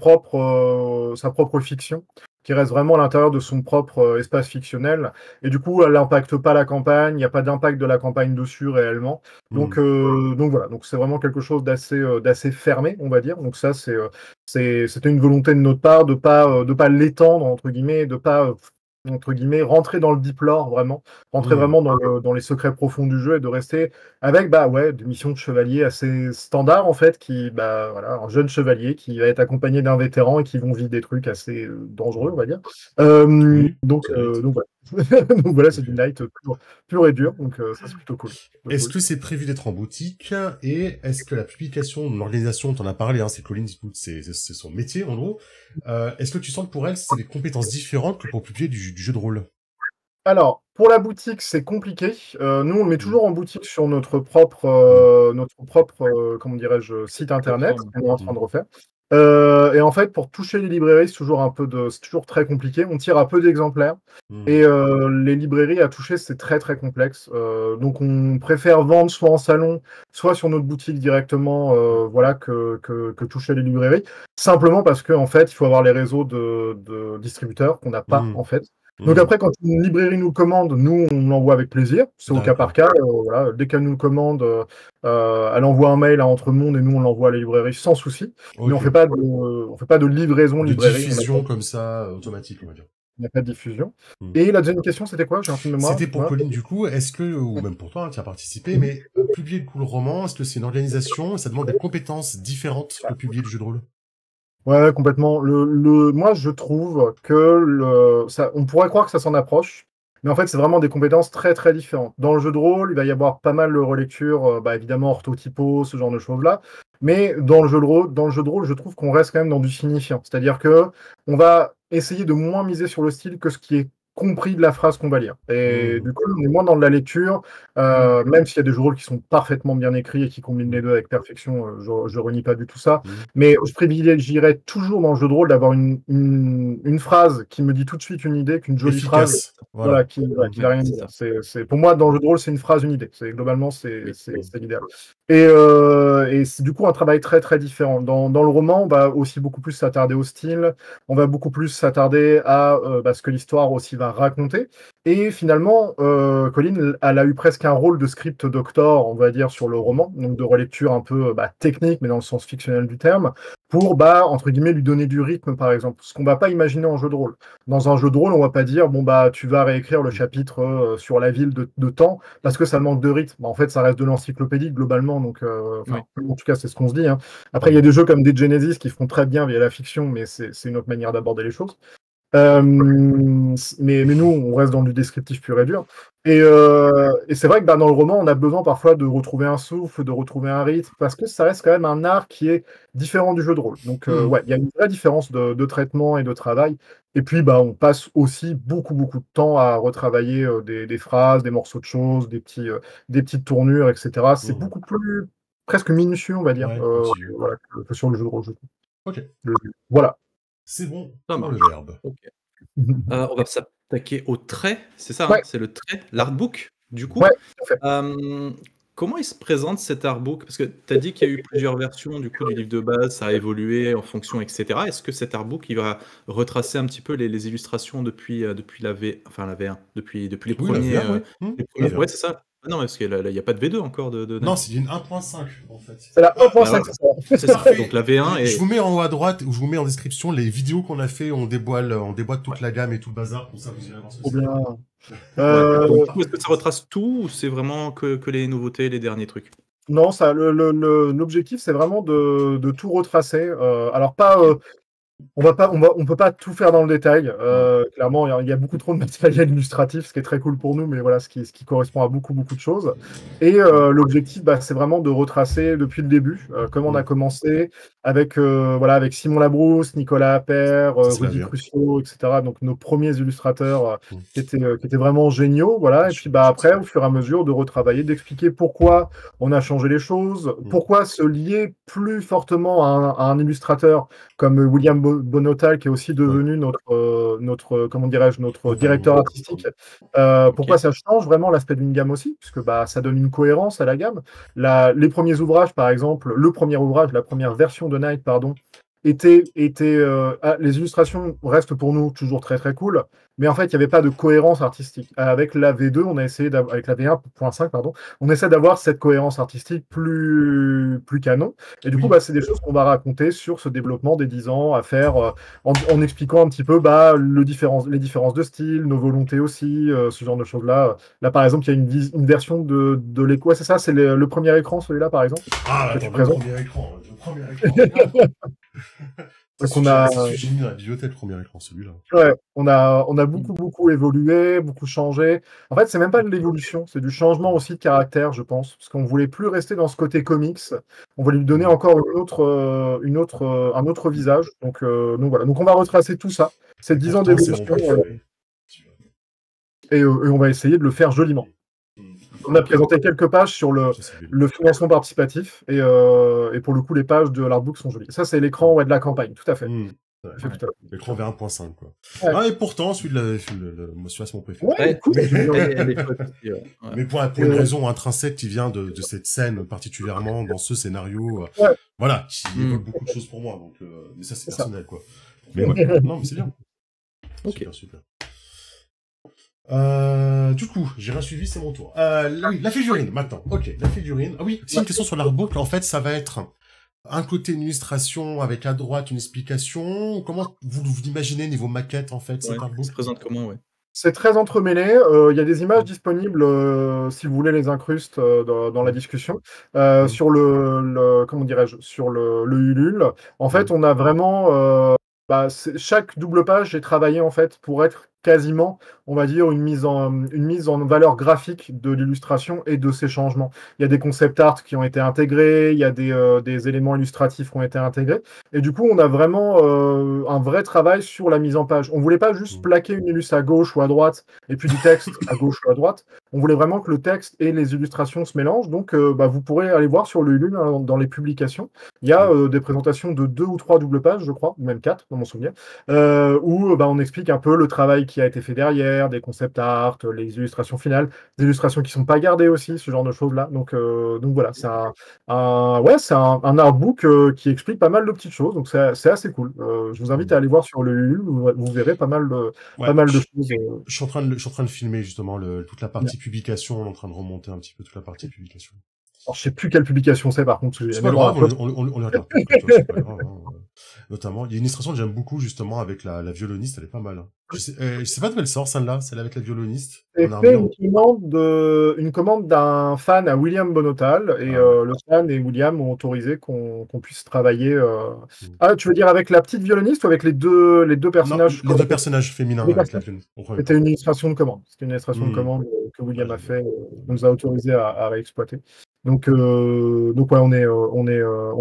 propre fiction, qui reste vraiment à l'intérieur de son propre espace fictionnel. Et du coup, elle n'impacte pas la campagne. Il n'y a pas d'impact de la campagne dessus réellement. Donc voilà. Donc c'est vraiment quelque chose d'assez fermé, on va dire. Donc ça, c'était une volonté de notre part de pas l'étendre entre guillemets, de pas entre guillemets, rentrer dans le deep lore, vraiment, rentrer vraiment dans les secrets profonds du jeu et de rester avec des missions de chevalier assez standards, en fait, voilà, un jeune chevalier qui va être accompagné d'un vétéran et qui vont vivre des trucs assez dangereux, on va dire. Donc voilà. Donc voilà, c'est du Night pur et dur, donc ça c'est plutôt cool. Est-ce que c'est prévu d'être en boutique et est-ce que la publication, l'organisation, t'en as parlé, hein, c'est Colin, c'est son métier en gros. Est-ce que tu sens que pour elle, c'est des compétences différentes que pour publier du jeu de rôle? Alors, pour la boutique, c'est compliqué. Nous, on le met toujours en boutique sur notre propre comment dirais-je, site internet qu'on est en train de refaire. Et en fait, pour toucher les librairies, c'est toujours très compliqué. On tire à peu d'exemplaires et les librairies à toucher, c'est très très complexe. Donc, on préfère vendre soit en salon, soit sur notre boutique directement, voilà, que toucher les librairies. Simplement parce que en fait, il faut avoir les réseaux de distributeurs qu'on n'a pas en fait. Donc après, quand une librairie nous commande, nous, on l'envoie avec plaisir. C'est au cas par cas. Voilà. Dès qu'elle nous commande, elle envoie un mail à Entremonde et nous, on l'envoie à la librairie sans souci. Mais on fait pas de livraison librairie. De diffusion comme ça, automatique, on va dire. Il n'y a pas de diffusion. Et la deuxième question, c'était quoi? J'ai un film de moi. C'était pour Colline, du coup. Est-ce que, ou même pour toi, hein, tu as participé, mais publier le roman, est-ce que c'est une organisation? Ça demande des compétences différentes que publier le jeu de rôle? Ouais, complètement. Moi, je trouve que on pourrait croire que ça s'en approche, mais en fait, c'est vraiment des compétences très, très différentes. Dans le jeu de rôle, il va y avoir pas mal de relectures, évidemment, orthotypo, ce genre de choses-là. Mais dans le jeu de rôle, je trouve qu'on reste quand même dans du signifiant. C'est-à-dire que on va essayer de moins miser sur le style que ce qui est compris de la phrase qu'on va lire. Et du coup, on est moins dans de la lecture, même s'il y a des jeux de rôle qui sont parfaitement bien écrits et qui combinent les deux avec perfection, je renie pas du tout ça. Mais je privilégierais toujours dans le jeu de rôle d'avoir une phrase qui me dit tout de suite une idée, qu'une jolie phrase, voilà, qui va rien dire. Pour moi, dans le jeu de rôle, c'est une phrase, une idée. Globalement, c'est l'idéal. Et c'est du coup un travail très très différent. Dans le roman, on va aussi beaucoup plus s'attarder au style, on va beaucoup plus s'attarder à ce que l'histoire aussi va raconter. Et finalement, Colline, elle a eu presque un rôle de script doctor, on va dire, sur le roman, donc de relecture un peu technique, mais dans le sens fictionnel du terme, pour, entre guillemets, lui donner du rythme, par exemple. Ce qu'on va pas imaginer en jeu de rôle. Dans un jeu de rôle, on va pas dire, tu vas réécrire le chapitre sur la ville de temps, parce que ça manque de rythme. En fait, ça reste de l'encyclopédie, globalement, donc, en tout cas, c'est ce qu'on se dit. Hein. Après, il y a des jeux comme des Genesis qui font très bien via la fiction, mais c'est une autre manière d'aborder les choses. Mais nous, on reste dans du descriptif pur et dur. Et c'est vrai que dans le roman, on a besoin parfois de retrouver un souffle, de retrouver un rythme, parce que ça reste quand même un art qui est différent du jeu de rôle. Donc, ouais, il y a une vraie différence de traitement et de travail. Et puis, on passe aussi beaucoup, beaucoup de temps à retravailler des phrases, des morceaux de choses, des petites tournures, etc. C'est beaucoup plus presque minutieux, on va dire, voilà, que sur le jeu de rôle. Ok. Voilà. C'est bon Ça pour marche. le verbe. Ok. On va s'attaquer au trait, c'est ça, Ouais. c'est le trait, l'artbook, du coup. Ouais, tout à fait. Comment il se présente cet artbook? Parce que tu as dit qu'il y a eu plusieurs versions du coup du livre de base, ça a évolué en fonction, etc. Est-ce que cet artbook il va retracer un petit peu les illustrations depuis la V1, depuis les premiers, la V1, oui. ouais, c'est ça. Ah non, parce qu'il n'y a pas de V2 encore de non, c'est une 1.5 en fait. C'est la 1.5, c'est ça. Donc la V1 Je vous mets en haut à droite, ou je vous mets en description les vidéos qu'on a fait, on déboîte toute la gamme et tout le bazar, comme ça vous irez voir ce que c'est. Donc, est-ce que ça retrace tout ou c'est vraiment que les nouveautés, les derniers trucs? Non, l'objectif, c'est vraiment de tout retracer. Alors, pas. On peut pas tout faire dans le détail. Clairement, il y a beaucoup trop de matériel illustratif, ce qui est très cool pour nous, mais voilà, ce qui correspond à beaucoup, beaucoup de choses. Et l'objectif, c'est vraiment de retracer depuis le début, comme on a commencé, avec Simon Labrousse, Nicolas Appert, Rudy Crucio, etc. Donc nos premiers illustrateurs qui étaient vraiment géniaux. Voilà. Et puis après, au fur et à mesure, de retravailler, d'expliquer pourquoi on a changé les choses, pourquoi se lier plus fortement à un illustrateur comme William Bonotal, qui est aussi devenu notre comment dirais-je, notre directeur artistique. Pourquoi ça change vraiment l'aspect d'une gamme aussi, puisque ça donne une cohérence à la gamme. Les premiers ouvrages, par exemple, le premier ouvrage, la première version de Night, pardon, les illustrations restent pour nous toujours très très cool, mais en fait il n'y avait pas de cohérence artistique. Avec la V2, on a essayé avec la V1.5, pardon, on essaie d'avoir cette cohérence artistique plus canon. Et du coup, c'est des choses qu'on va raconter sur ce développement des 10 ans, à faire en expliquant un petit peu les différences de style, nos volontés aussi, ce genre de choses-là. Là, par exemple, il y a une version de l'écho. C'est ça, c'est le premier écran, celui-là, par exemple. Ah, attends, le premier écran. Donc on a génie dans la bibliothèque, le premier écran, celui-là. Ouais, on a beaucoup évolué, beaucoup changé. En fait, c'est même pas de l'évolution, c'est du changement aussi de caractère, je pense, parce qu'on voulait plus rester dans ce côté comics. On voulait lui donner encore un autre visage. Donc voilà. Donc on va retracer tout ça, ces 10 ans d'évolution, et on va essayer de le faire joliment. On a présenté quelques pages sur le financement participatif, et pour le coup, les pages de l'artbook sont jolies. Ça, c'est l'écran de la campagne, tout à fait. L'écran vers 1.5, quoi. Et pourtant, celui-là, c'est mon préféré. Ouais, cool. Mais pour une raison intrinsèque qui vient de cette scène particulièrement, dans ce scénario, voilà, qui évoque beaucoup de choses pour moi. Donc, mais ça, c'est personnel, quoi. Mais non, mais c'est bien. Ok. Super. Du coup, j'ai rien suivi, c'est mon tour. La figurine, maintenant. Ok, la figurine. Ah oui, c'est une question sur l'artbook. En fait, ça va être un côté une illustration avec à droite une explication. Comment vous imaginez niveau maquette, en fait, cet artbook? Ça se présente comment, C'est très entremêlé. Il y a des images disponibles si vous voulez les incruste dans la discussion. Sur comment dirais-je, sur le Ulule. En fait, on a vraiment chaque double page est travaillée en fait pour être quasiment, on va dire, une mise en valeur graphique de l'illustration et de ses changements. Il y a des concept art qui ont été intégrés, il y a des éléments illustratifs qui ont été intégrés, et du coup, on a vraiment un vrai travail sur la mise en page. On voulait pas juste plaquer une illus à gauche ou à droite, et puis du texte à gauche ou à droite. On voulait vraiment que le texte et les illustrations se mélangent, donc vous pourrez aller voir sur le Ulule, dans les publications. Il y a des présentations de 2 ou 3 doubles pages, je crois, ou même 4, dans mon souvenir, où on explique un peu le travail qui a été fait derrière, des concept art, les illustrations finales, des illustrations qui sont pas gardées aussi, ce genre de choses-là. Donc voilà, c'est un artbook qui explique pas mal de petites choses, donc c'est assez cool. Je vous invite à aller voir sur le Ulule, vous verrez pas mal de choses. Je suis en train de filmer justement toute la partie publication, on est en train de remonter un petit peu toute la partie publication. Alors, je sais plus quelle publication c'est, par contre. C'est pas grave, on le regarde. C'est pas grave. notamment. Il y a une illustration que j'aime beaucoup, justement, avec la violoniste, elle est pas mal. Hein. Je sais pas d'où elle sort, celle-là, celle avec la violoniste. C'est fait une commande d'un fan à William Bonotal, et le fan et William ont autorisé qu'on puisse travailler. Ah, tu veux dire avec la petite violoniste ou avec les deux personnages? Non, les deux personnages féminins avec la violoniste. C'était une illustration de commande. C'était une illustration de commande que William a fait, nous a autorisé à réexploiter. Donc ouais, on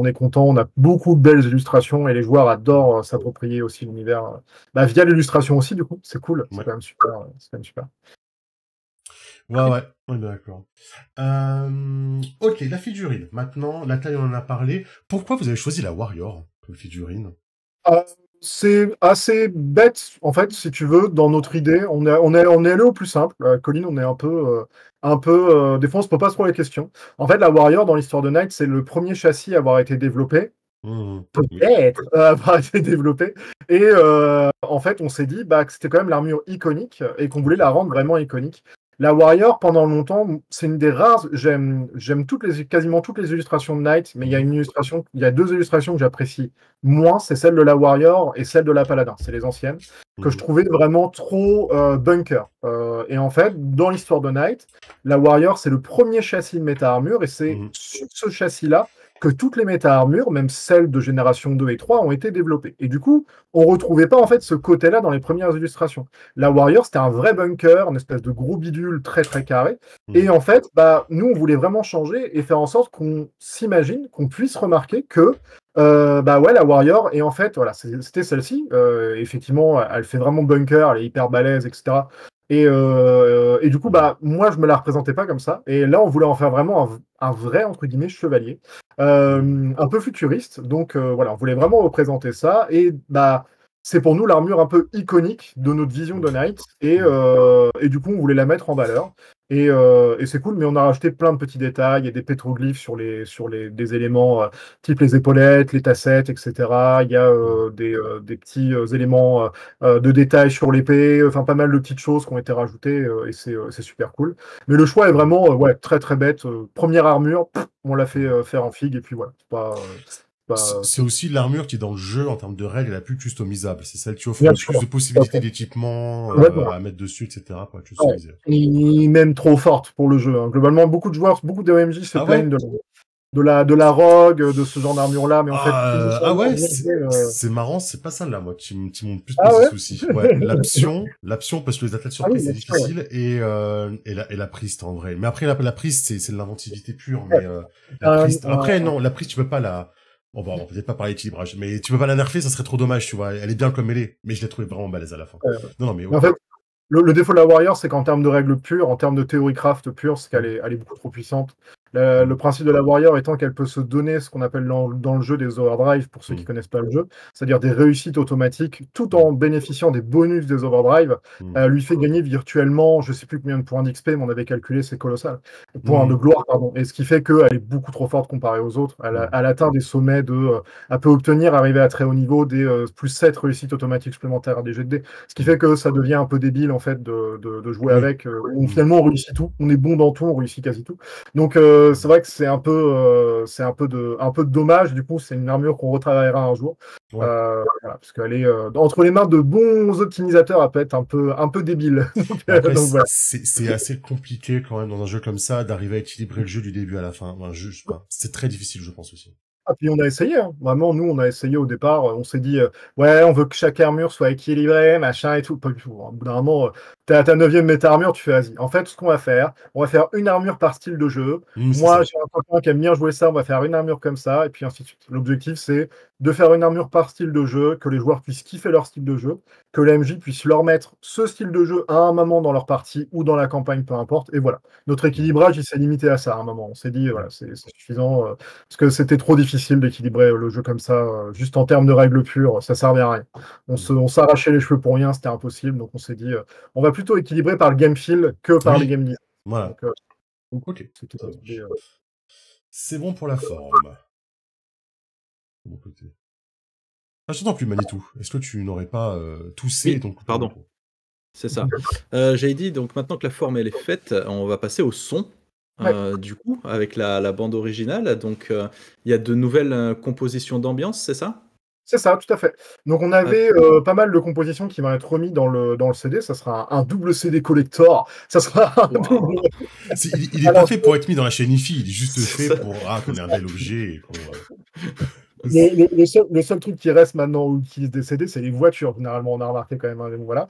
est content. On a beaucoup de belles illustrations et les joueurs adorent s'approprier aussi l'univers via l'illustration aussi. Du coup, c'est cool. C'est quand même super. C'est quand même super. Ouais, on est d'accord. Ok, la figurine. Maintenant, la taille, on en a parlé. Pourquoi vous avez choisi la Warrior comme figurine? C'est assez bête, en fait, si tu veux, dans notre idée. On est allé au plus simple. Colin, on est un peu des fois, on se pose pas trop les questions. En fait, la Warrior, dans l'histoire de Knight, c'est le premier châssis à avoir été développé. Peut-être avoir été développé. Et en fait, on s'est dit que c'était quand même l'armure iconique et qu'on voulait la rendre vraiment iconique. La Warrior, pendant longtemps, c'est une des rares. J'aime quasiment toutes les illustrations de Knight, mais il y a deux illustrations que j'apprécie moins, c'est celle de la Warrior et celle de la Paladin. C'est les anciennes que je trouvais vraiment trop bunker. Et en fait, dans l'histoire de Knight, la Warrior, c'est le premier châssis de méta-armure, et c'est sur ce châssis-là que toutes les méta-armures, même celles de génération 2 et 3, ont été développées. Et du coup, on ne retrouvait pas en fait ce côté-là dans les premières illustrations. La Warrior, c'était un vrai bunker, une espèce de gros bidule très très carré. Et en fait, nous, on voulait vraiment changer et faire en sorte qu'on s'imagine, qu'on puisse remarquer que la Warrior, et en fait, voilà, c'était celle-ci. Effectivement, elle fait vraiment bunker, elle est hyper balèze, etc. Et du coup, moi, je me la représentais pas comme ça. Et là, on voulait en faire vraiment un vrai, entre guillemets, chevalier. Un peu futuriste. Donc, voilà, on voulait vraiment représenter ça. Et c'est pour nous l'armure un peu iconique de notre vision de Knight. Et du coup, on voulait la mettre en valeur. Et c'est cool, mais on a rajouté plein de petits détails et des pétroglyphes sur des éléments type les épaulettes, les tassettes, etc. Il y a des petits éléments de détails sur l'épée, enfin pas mal de petites choses qui ont été rajoutées et c'est super cool. Mais le choix est vraiment très très bête. Première armure, on l'a fait faire en figue et puis voilà. C'est aussi l'armure qui, dans le jeu, en termes de règles, est la plus customisable. C'est celle qui offre le plus de possibilités d'équipement à mettre dessus, etc. pour customiser. Et même trop forte pour le jeu. Hein. Globalement, beaucoup de joueurs, beaucoup d'OMJ se plaignent de la rogue, de ce genre d'armure-là, mais en fait... c'est marrant, c'est pas ça là, moi, qui m'ont plus posé des soucis. Ouais, l'option, parce que les athlètes sur prise, c'est difficile, et la prise, en vrai. Mais après, la prise, c'est de l'inventivité pure, mais la prise... Après, non, la prise, tu peux pas la... On va peut-être pas parler d'équilibrage, mais tu peux pas la nerfer, ça serait trop dommage, tu vois. Elle est bien comme elle est, mais je l'ai trouvée vraiment balèze à la fin. Non, mais en fait, le défaut de la Warrior, c'est qu'en termes de règles pures, en termes de théorie craft pure, c'est qu'elle est beaucoup trop puissante. Le principe de la Warrior étant qu'elle peut se donner ce qu'on appelle dans le jeu des overdrive, pour ceux qui connaissent pas le jeu, c'est-à-dire des réussites automatiques, tout en bénéficiant des bonus des overdrive, lui fait gagner virtuellement, je sais plus combien de points d'XP, mais on avait calculé, c'est colossal. Points de gloire, pardon. Et ce qui fait qu'elle est beaucoup trop forte comparée aux autres. Elle atteint des sommets elle peut arriver à très haut niveau des plus 7 réussites automatiques supplémentaires à des jets de dés. Ce qui fait que ça devient un peu débile, en fait, de jouer avec. Finalement, on réussit tout. On est bon dans tout, on réussit quasi tout. Donc, c'est vrai que c'est un peu de dommage. Du coup, c'est une armure qu'on retravaillera un jour. Voilà, parce qu'elle est entre les mains de bons optimisateurs, elle peut être un peu débile. Après, c'est assez compliqué quand même dans un jeu comme ça d'arriver à équilibrer le jeu du début à la fin. C'est très difficile, je pense aussi. Ah, puis on a essayé, hein. Vraiment, nous, on a essayé au départ. On s'est dit, on veut que chaque armure soit équilibrée, machin et tout. Pas du tout. Au bout d'un moment, t'as ta 9e méta-armure, tu fais, vas-y. En fait, ce qu'on va faire, on va faire une armure par style de jeu. Moi, j'ai un copain qui aime bien jouer ça, on va faire une armure comme ça, et puis ainsi de suite. L'objectif, c'est de faire une armure par style de jeu, que les joueurs puissent kiffer leur style de jeu, que l'AMJ puisse leur mettre ce style de jeu à un moment dans leur partie ou dans la campagne, peu importe. Et voilà. Notre équilibrage, il s'est limité à ça à un moment. On s'est dit, voilà, c'est suffisant, parce que c'était trop difficile d'équilibrer le jeu comme ça, juste en termes de règles pures, ça servait à rien. On s'arrachait les cheveux pour rien, c'était impossible. Donc on s'est dit, on va plutôt équilibrer par le game feel que par les game design. Voilà. Ok. C'est bon pour la forme. De mon côté. Je t'entends plus, Manitou. Est-ce que tu n'aurais pas toussé pardon. C'est ça. J'avais dit, donc maintenant que la forme elle est faite, on va passer au son. Du coup, avec la bande originale, donc il y a de nouvelles compositions d'ambiance, c'est ça? C'est ça, tout à fait. Donc on avait pas mal de compositions qui vont être remis dans le CD. Ça sera un double CD collector. Ça sera un double. Il est pas fait pour être mis dans la chaîne IFI. Il est juste fait pour qu'on ait un bel objet. Le seul truc qui reste maintenant où utilise des CD, c'est les voitures. Généralement, on a remarqué quand même. Hein, voilà.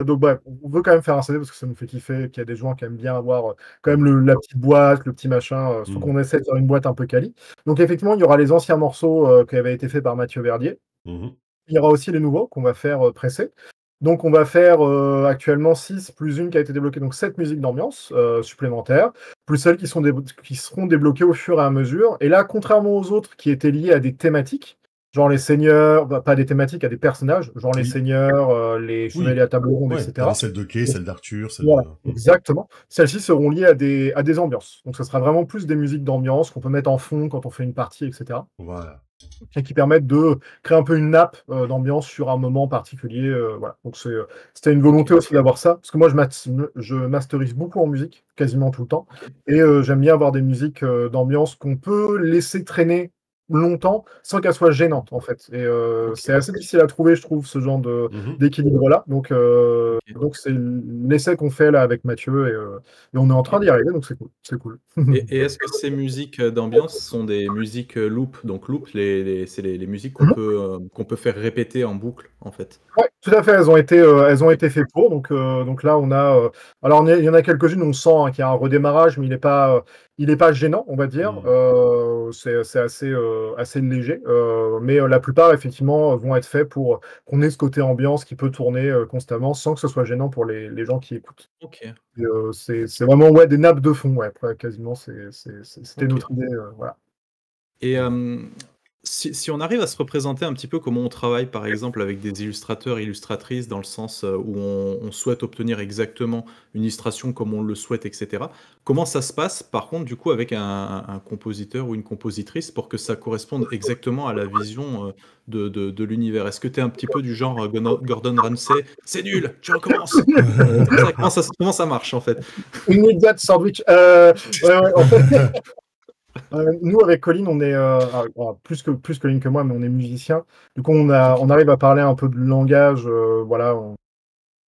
Donc bref, on veut quand même faire un CD parce que ça nous fait kiffer, qu'il y a des gens qui aiment bien avoir quand même la petite boîte, le petit machin, sauf qu'on essaie de faire une boîte un peu quali. Donc effectivement, il y aura les anciens morceaux qui avaient été faits par Mathieu Verdier. Il y aura aussi les nouveaux qu'on va faire presser. Donc on va faire actuellement 6 plus une qui a été débloquée, donc 7 musiques d'ambiance supplémentaires, plus celles qui seront débloquées au fur et à mesure. Et là, contrairement aux autres qui étaient liées à des thématiques, genre les seigneurs, pas des thématiques, à des personnages, genre les seigneurs, les chevaliers à table ronde, etc. Celle de Kay, celle d'Arthur. Voilà, exactement. Celles-ci seront liées à des ambiances. Donc ce sera vraiment plus des musiques d'ambiance qu'on peut mettre en fond quand on fait une partie, etc. Voilà. Et qui permettent de créer un peu une nappe d'ambiance sur un moment particulier. Voilà. Donc c'était une volonté aussi d'avoir ça. Parce que moi, je masterise beaucoup en musique, quasiment tout le temps. Et j'aime bien avoir des musiques d'ambiance qu'on peut laisser traîner longtemps sans qu'elle soit gênante en fait. Et c'est assez difficile à trouver, je trouve, ce genre d'équilibre là. Donc c'est l'essai qu'on fait là avec Mathieu et on est en train d'y arriver, donc c'est cool. Et est-ce que ces musiques d'ambiance sont des musiques loop? Donc loop, c'est les musiques qu'on peut faire répéter en boucle en fait. Ouais, tout à fait. Elles ont été faites pour. Donc là, on a. Alors, il y en a quelques-unes, on sent qu'il y a un redémarrage, mais il est pas gênant, on va dire. C'est assez léger. Mais la plupart, effectivement, vont être faits pour qu'on ait ce côté ambiance qui peut tourner constamment sans que ce soit gênant pour les gens qui écoutent. Ok. C'est vraiment des nappes de fond, ouais, quasiment. C'était notre idée. Voilà. Et si on arrive à se représenter un petit peu comment on travaille, par exemple, avec des illustrateurs et illustratrices, dans le sens où on souhaite obtenir exactement une illustration comme on le souhaite, etc. Comment ça se passe, par contre, du coup, avec un compositeur ou une compositrice pour que ça corresponde exactement à la vision de l'univers? Est-ce que tu es un petit peu du genre Gordon Ramsay? C'est nul, tu recommences. Comment ça marche, en fait? Une immédiate sandwich. Ouais, en fait. Nous, avec Colin, on est plus que Colin que moi, mais on est musicien. Du coup, on arrive à parler un peu de langage. Voilà,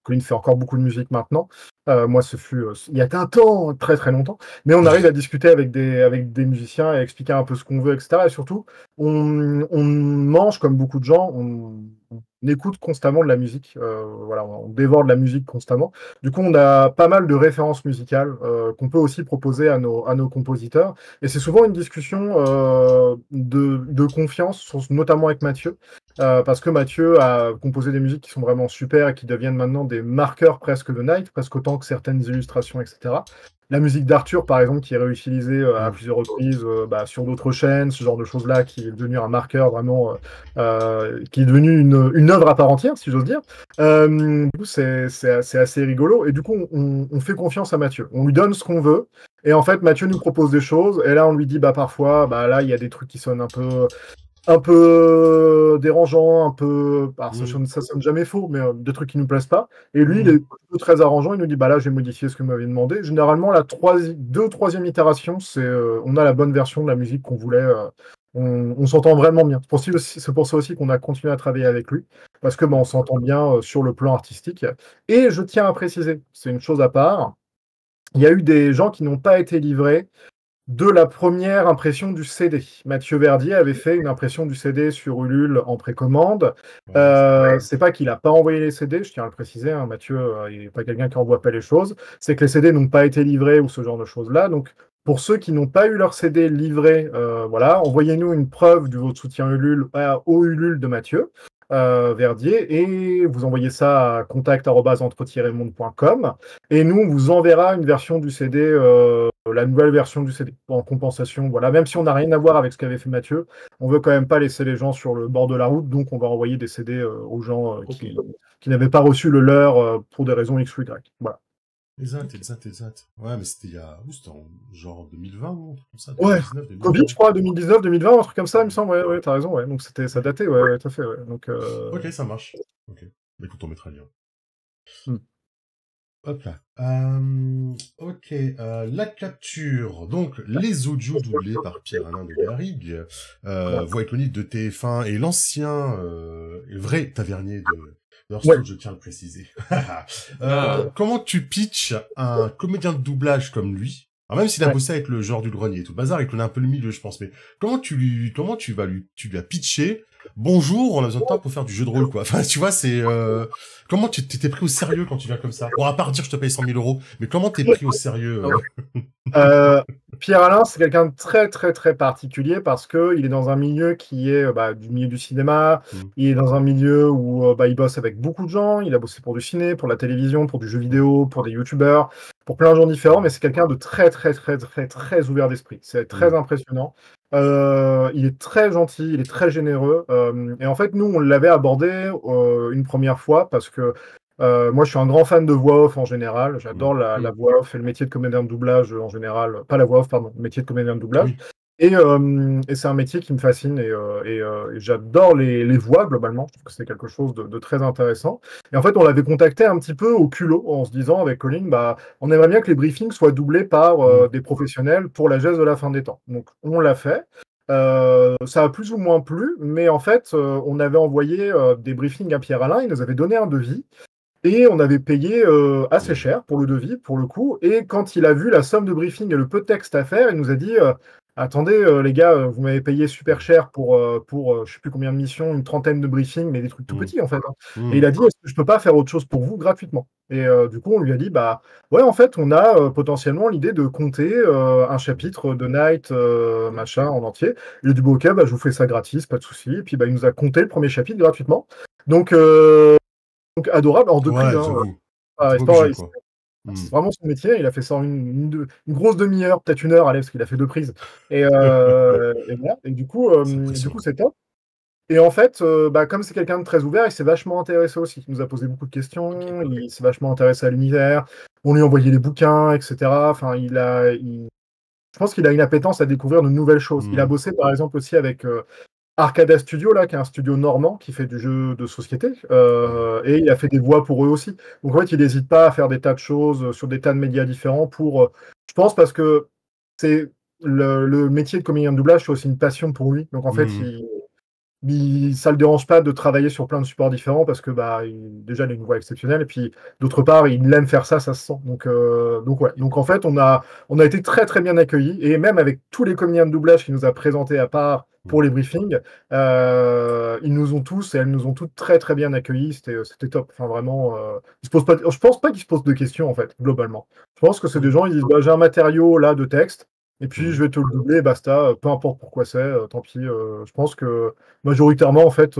Colin fait encore beaucoup de musique maintenant. Moi, ce fut il y a un temps, très très longtemps. Mais on arrive à discuter avec des musiciens et expliquer un peu ce qu'on veut, etc. Et surtout, on mange comme beaucoup de gens. On écoute constamment de la musique. Voilà, on dévore de la musique constamment. Du coup, on a pas mal de références musicales qu'on peut aussi proposer à nos compositeurs. Et c'est souvent une discussion de confiance, notamment avec Mathieu. Parce que Mathieu a composé des musiques qui sont vraiment super et qui deviennent maintenant des marqueurs presque de Night, presque autant que certaines illustrations, etc. La musique d'Arthur, par exemple, qui est réutilisée à plusieurs reprises sur d'autres chaînes, ce genre de choses-là, qui est devenu un marqueur vraiment, qui est devenu une œuvre à part entière, si j'ose dire. Du coup, c'est assez rigolo. Et du coup, on fait confiance à Mathieu. On lui donne ce qu'on veut. Et en fait, Mathieu nous propose des choses. Et là, on lui dit, parfois, là, il y a des trucs qui sonnent un peu dérangeant, un peu. Alors, ça sonne jamais faux, mais des trucs qui nous plaisent pas. Et lui, il est plutôt très arrangeant. Il nous dit là, je vais modifier ce que vous m'avez demandé. Généralement, la troisième itération, c'est on a la bonne version de la musique qu'on voulait. On s'entend vraiment bien. C'est pour ça aussi qu'on a continué à travailler avec lui, parce que on s'entend bien sur le plan artistique. Et je tiens à préciser, c'est une chose à part. Il y a eu des gens qui n'ont pas été livrés de la première impression du CD. Mathieu Verdier avait fait une impression du CD sur Ulule en précommande. C'est pas qu'il n'a pas envoyé les CD, je tiens à le préciser, hein, Mathieu, il n'est pas quelqu'un qui envoie pas les choses. C'est que les CD n'ont pas été livrés ou ce genre de choses-là. Donc, pour ceux qui n'ont pas eu leur CD livré, voilà, envoyez-nous une preuve de votre soutien Ulule au Ulule de Mathieu Verdier et vous envoyez ça à contact@entre-monde.com et nous, on vous enverra une version du CD la nouvelle version du CD en compensation. Voilà, même si on n'a rien à voir avec ce qu'avait fait Mathieu, on veut quand même pas laisser les gens sur le bord de la route, donc on va envoyer des CD aux gens qui n'avaient pas reçu le leur pour des raisons X ou Y. Voilà. Exact. Ouais, mais c'était c'était en genre 2020 ou un truc comme ça. 2019, 2020. Covid, je crois, 2019, 2020, un truc comme ça, il me semble. Ouais, t'as raison, ouais. Donc ça datait, ouais, tout à fait, ouais. Donc, ok, ça marche. Ok. Écoute, on mettra le lien. Hop là. Ok, la capture. Donc, les audios doublés par Pierre-Alain de Garrigue, voix iconique de TF1 et l'ancien, vrai tavernier de Hearthstone, je tiens à le préciser. Comment tu pitches un comédien de doublage comme lui? Alors même s'il a bossé avec le genre du grenier et tout le bazar, il connaît un peu le milieu, je pense, mais tu lui as pitché, bonjour, on a besoin de toi pour faire du jeu de rôle, quoi. Enfin, tu vois, c'est, comment tu t'es pris au sérieux quand tu viens comme ça? Bon, à part dire je te paye 100 000 euros, mais comment t'es pris au sérieux? Pierre-Alain, c'est quelqu'un de très très très particulier parce que il est dans un milieu qui est du milieu du cinéma. Il est dans un milieu où il bosse avec beaucoup de gens. Il a bossé pour du ciné, pour la télévision, pour du jeu vidéo, pour des youtubeurs, pour plein de gens différents. Mais c'est quelqu'un de très très très très très ouvert d'esprit. C'est très impressionnant. Il est très gentil, il est très généreux. Et en fait, nous, on l'avait abordé une première fois parce que moi, je suis un grand fan de voix off en général. J'adore la voix off et le métier de comédien de doublage en général. Pas la voix off, pardon, le métier de comédien de doublage. Oui. Et c'est un métier qui me fascine et j'adore les voix globalement. Je trouve que c'est quelque chose de très intéressant. Et en fait, on l'avait contacté un petit peu au culot en se disant avec Colin, on aimerait bien que les briefings soient doublés par des professionnels pour la geste de la fin des temps. Donc, on l'a fait. Ça a plus ou moins plu, mais en fait, on avait envoyé des briefings à Pierre-Alain. Il nous avait donné un devis. Et on avait payé assez cher pour le devis, pour le coup. Et quand il a vu la somme de briefing et le peu de texte à faire, il nous a dit attendez, les gars, vous m'avez payé super cher pour je sais plus combien de missions, une trentaine de briefings, mais des trucs tout petits en fait. Et il a dit est-ce que je peux pas faire autre chose pour vous gratuitement? Et du coup, on lui a dit ouais, en fait, on a potentiellement l'idée de compter un chapitre de Night machin en entier. Il a dit ok, je vous fais ça gratis, pas de souci. Et puis il nous a compté le premier chapitre gratuitement. Donc adorable en deux prix. C'est vraiment son métier. Il a fait ça en une grosse demi-heure, peut-être 1 heure, allez, parce qu'il a fait 2 prises. Et voilà. Et du coup, c'est top. Et en fait, comme c'est quelqu'un de très ouvert, il s'est vachement intéressé aussi. Il nous a posé beaucoup de questions. Il s'est vachement intéressé à l'univers. On lui a envoyé des bouquins, etc. Enfin, je pense qu'il a une appétence à découvrir de nouvelles choses. Il a bossé, par exemple, aussi avec Arcada Studio, là, qui est un studio normand qui fait du jeu de société, et il a fait des voix pour eux aussi. Donc en fait, il n'hésite pas à faire des tas de choses sur des tas de médias différents je pense parce que c'est le métier de comédien de doublage, c'est aussi une passion pour lui. Donc en fait, ça le dérange pas de travailler sur plein de supports différents parce que déjà il a une voix exceptionnelle et puis d'autre part il aime faire ça se sent. Donc ouais. Donc en fait on a été très très bien accueillis et même avec tous les comédiens de doublage qu'il nous a présentés à part pour les briefings, ils nous ont tous et elles nous ont toutes très très bien accueillis. C'était top. Enfin vraiment, je pense pas qu'ils se posent de questions en fait globalement. Je pense que c'est des gens ils disent j'ai un matériau là de texte. Et puis, je vais te le doubler, basta, peu importe pourquoi c'est, tant pis. Je pense que majoritairement, en fait,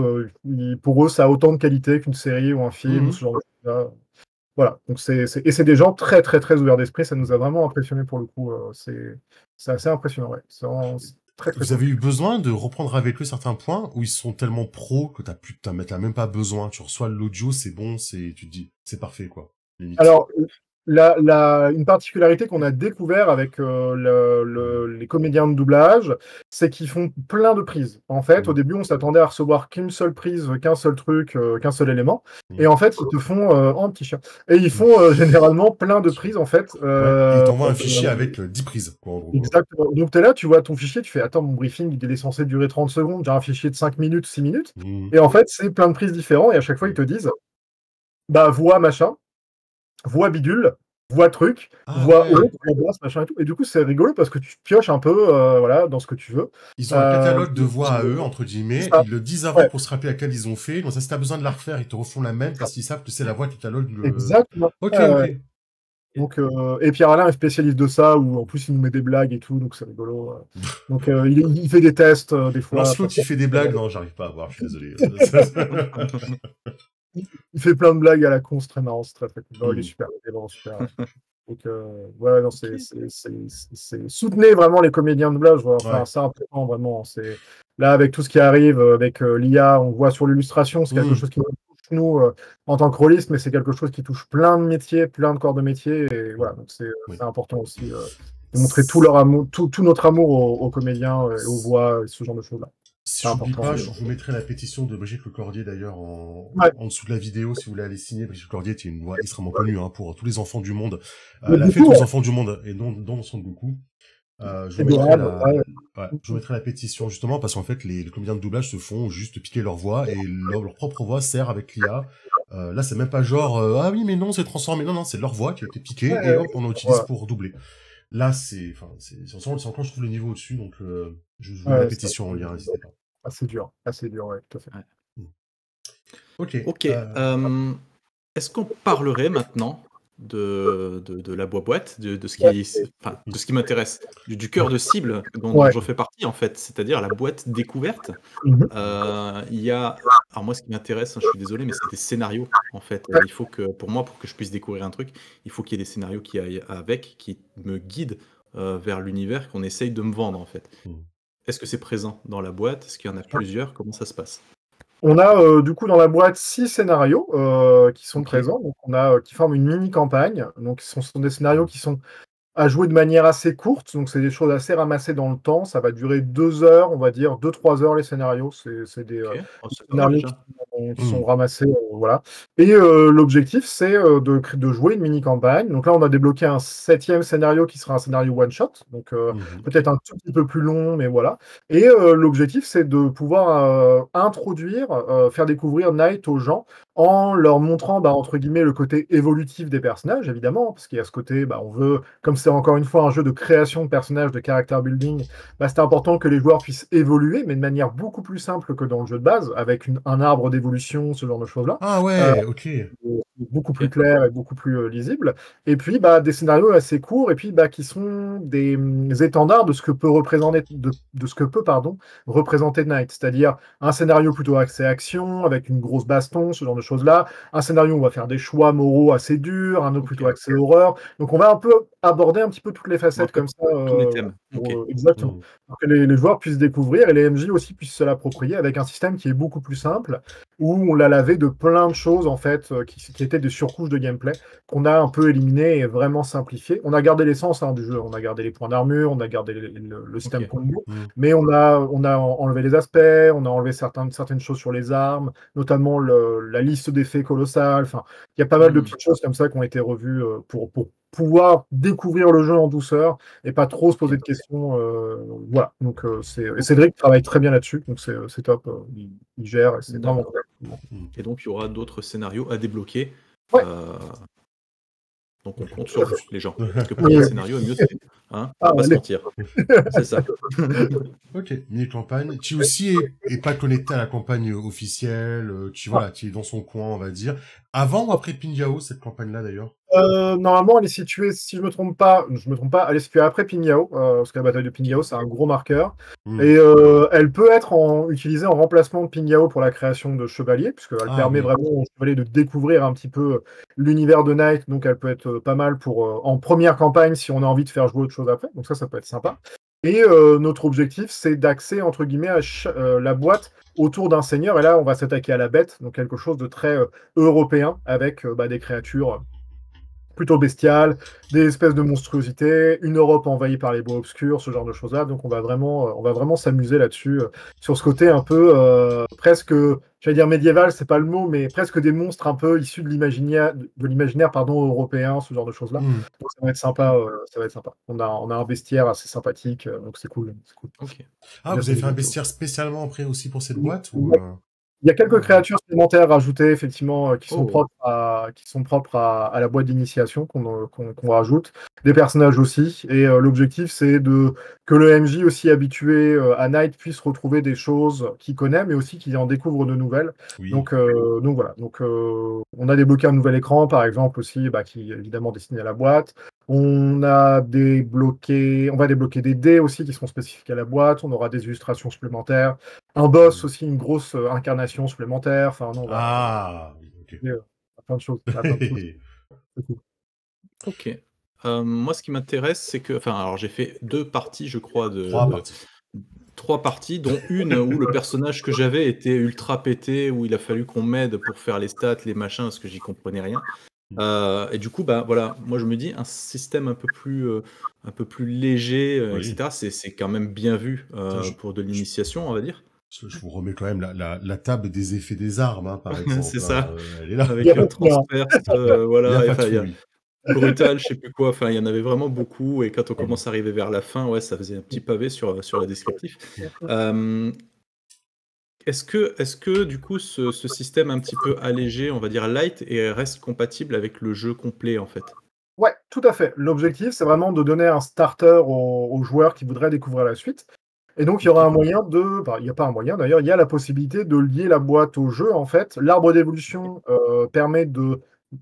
pour eux, ça a autant de qualité qu'une série ou un film, ou ce genre de choses-là. Voilà. Donc, c'est des gens très, très, très ouverts d'esprit. Ça nous a vraiment impressionnés pour le coup. C'est assez impressionnant, ouais. C'est très, très Vous avez eu besoin de reprendre avec eux certains points où ils sont tellement pros que t'as même pas besoin. Tu reçois l'audio, c'est bon, tu te dis, c'est parfait, quoi. Limite. Alors, une particularité qu'on a découvert avec les comédiens de doublage, c'est qu'ils font plein de prises. En fait, au début, on s'attendait à recevoir qu'une seule prise, qu'un seul truc, qu'un seul élément. Et en fait, ils te font en petit chien. Et ils font généralement plein de prises, en fait. Ils t'envoient un fichier avec 10 prises, quoi, en gros. Exactement. Donc, tu es là, tu vois ton fichier, tu fais attends, mon briefing, il est censé durer 30 secondes, j'ai un fichier de 5 minutes, 6 minutes. Et en fait, c'est plein de prises différentes. Et à chaque fois, ils te disent voix machin, voix bidule, voix truc, voix haute, voix basse, machin et tout. Et du coup, c'est rigolo parce que tu pioches un peu voilà, dans ce que tu veux. Ils ont un catalogue de voix à eux, entre guillemets. Ils le disent avant pour se rappeler laquelle ils ont fait. Donc ça, si t'as besoin de la refaire, ils te refont la même parce qu'ils savent que c'est la voix catalogue. Exactement. Ok. Donc, et Pierre-Alain est spécialiste de ça, où en plus il nous met des blagues et tout, donc c'est rigolo. Donc il fait des tests des fois. Lance-Flout, il fait des blagues. Non, j'arrive pas à voir, je suis désolé. Il fait plein de blagues à la con, c'est très marrant, c'est très très cool. Il est super, il est vraiment super. Donc ouais, non, soutenez vraiment les comédiens de doublage. Enfin, c'est important vraiment. Là avec tout ce qui arrive avec l'IA, on voit sur l'illustration, c'est quelque chose qui nous touche nous en tant que rôlistes, mais c'est quelque chose qui touche plein de métiers, plein de corps de métiers. Et voilà, donc c'est important aussi de montrer tout leur amour, tout notre amour aux comédiens et aux voix et ce genre de choses là. Si C'est j'oublie important. pas, je vous mettrai la pétition de Brigitte Lecordier d'ailleurs Ouais. en dessous de la vidéo si vous voulez aller signer. Brigitte Lecordier est une voix extrêmement connue pour tous les enfants du monde. Mais Elle a fait beaucoup, tous les ouais. enfants du monde et dont Son Goku. Je Et vous mettrai Doran, ouais. je vous mettrai la pétition justement parce qu'en fait les comédiens de doublage se font juste piquer leur voix et leur propre voix sert avec l'IA. Là c'est même pas genre ah oui mais non c'est transformé, non c'est leur voix qui a été piquée et hop on l'utilise pour doubler. Là c'est encore je trouve le niveau au-dessus donc je vous mets la pétition en lien, n'hésitez pas. Assez dur ouais, tout à fait. Ouais. Ok. Est-ce qu'on parlerait maintenant de la boîte, de ce qui m'intéresse, du cœur de cible dont je fais partie en fait, c'est-à-dire la boîte découverte. Il y a, alors moi ce qui m'intéresse, je suis désolé, mais c'est des scénarios en fait. Il faut que pour que je puisse découvrir un truc, il faut qu'il y ait des scénarios qui aillent avec, qui me guident vers l'univers qu'on essaye de me vendre en fait. Est-ce que c'est présent dans la boîte? Est-ce qu'il y en a plusieurs? Comment ça se passe? On a du coup dans la boîte 6 scénarios qui sont présents. Donc on a qui forment une mini campagne. Donc ce sont des scénarios qui sont à jouer de manière assez courte. Donc c'est des choses assez ramassées dans le temps. Ça va durer 2 heures, on va dire 2-3 heures les scénarios. C'est des scénarios qui sont ramassés, voilà. Et l'objectif c'est de jouer une mini campagne. Donc là on a débloqué un 7e scénario qui sera un scénario one shot. Donc peut-être un tout petit peu plus long, mais voilà. Et l'objectif c'est de pouvoir introduire, faire découvrir Night aux gens en leur montrant entre guillemets le côté évolutif des personnages évidemment, parce qu'il y a ce côté on veut, comme c'est encore une fois un jeu de création de personnages, de character building, c'est important que les joueurs puissent évoluer, mais de manière beaucoup plus simple que dans le jeu de base, avec un arbre d'évolution, ce genre de choses-là. Ah ouais, ok. Beaucoup plus clair et beaucoup plus lisible. Et puis des scénarios assez courts et puis qui sont des étendards de ce que peut représenter représenter Night, c'est-à-dire un scénario plutôt axé action avec une grosse baston, ce genre de choses-là, un scénario où on va faire des choix moraux assez durs, un autre plutôt axé horreur. Donc on va un peu aborder un petit peu toutes les facettes comme ça. Tous les thèmes. Exactement. Pour que les joueurs puissent découvrir et les MJ aussi puissent se l'approprier avec un système qui est beaucoup plus simple, où on l'a lavé de plein de choses en fait qui étaient des surcouches de gameplay qu'on a un peu éliminées et vraiment simplifiées. On a gardé l'essence du jeu, on a gardé les points d'armure, on a gardé le système combo, mais on a enlevé les aspects, on a enlevé certaines choses sur les armes, notamment la liste d'effets colossale. Enfin, il y a pas mal de petites choses comme ça qui ont été revues pour pouvoir découvrir le jeu en douceur et pas trop se poser de questions. Voilà. Donc et Cédric travaille très bien là-dessus, donc c'est top. Il gère et c'est vraiment cool. Et donc il y aura d'autres scénarios à débloquer. Ouais. Donc on compte sur vous, les gens. Parce que plus il y a de scénarios, mieux c'est. On va pas se mentir. C'est ça. Ok, mini-campagne. Tu aussi est pas connecté à la campagne officielle. Tu es dans son coin, on va dire. Avant ou après Pingyao, cette campagne-là d'ailleurs? Normalement, elle est située, si je me trompe pas, elle est située après Pingyao, parce que la bataille de Pingyao, c'est un gros marqueur. Et elle peut être utilisée en remplacement de Pingyao pour la création de chevaliers, puisqu'elle permet vraiment aux chevaliers de découvrir un petit peu l'univers de Night, donc elle peut être pas mal pour en première campagne si on a envie de faire jouer autre chose après, donc ça peut être sympa. Et notre objectif, c'est d'axer, entre guillemets, la boîte autour d'un seigneur, et là, on va s'attaquer à la bête, donc quelque chose de très européen, avec des créatures plutôt bestiales, des espèces de monstruosités, une Europe envahie par les bois obscurs, ce genre de choses-là. Donc on va vraiment s'amuser là-dessus, sur ce côté un peu presque, j'allais dire médiéval, c'est pas le mot, mais presque des monstres un peu issus de l'imaginaire, européen, ce genre de choses-là. Donc ça va être sympa. On a un bestiaire assez sympathique, donc c'est cool. Okay. Ah, vous avez fait un bestiaire spécialement après aussi pour cette boîte Il y a quelques créatures supplémentaires rajoutées, effectivement, qui sont propres à la boîte d'initiation qu'on rajoute. Des personnages aussi. Et l'objectif, c'est que le MJ aussi habitué à Night puisse retrouver des choses qu'il connaît, mais aussi qu'il en découvre de nouvelles. Oui. Donc voilà. Donc on a débloqué un nouvel écran, par exemple, aussi, qui est évidemment destiné à la boîte. On va débloquer des dés aussi qui sont spécifiques à la boîte. On aura des illustrations supplémentaires. Un boss aussi, une grosse incarnation supplémentaire. Enfin, non, plein de choses. C'est cool. Ok. Moi, ce qui m'intéresse, c'est que... alors j'ai fait 2 parties, je crois, trois parties, dont une où le personnage que j'avais était ultra pété, où il a fallu qu'on m'aide pour faire les stats, les machins, parce que j'y comprenais rien. Et du coup, voilà, moi je me dis un système un peu plus léger, etc. C'est quand même bien vu pour de l'initiation, on va dire. Je vous remets quand même la table des effets des armes, hein, par exemple. C'est ça. Elle est là. Avec le transperce, voilà. Oui. Brutal, je sais plus quoi. Enfin, il y en avait vraiment beaucoup. Et quand on commence à arriver vers la fin, ouais, ça faisait un petit pavé sur le descriptif. Est-ce que du coup, ce système un petit peu allégé, on va dire light, et reste compatible avec le jeu complet, en fait? Ouais, tout à fait. L'objectif, c'est vraiment de donner un starter aux joueurs qui voudraient découvrir la suite. Et donc, il y aura un moyen il n'y a pas un moyen d'ailleurs, il y a la possibilité de lier la boîte au jeu, en fait. L'arbre d'évolution permet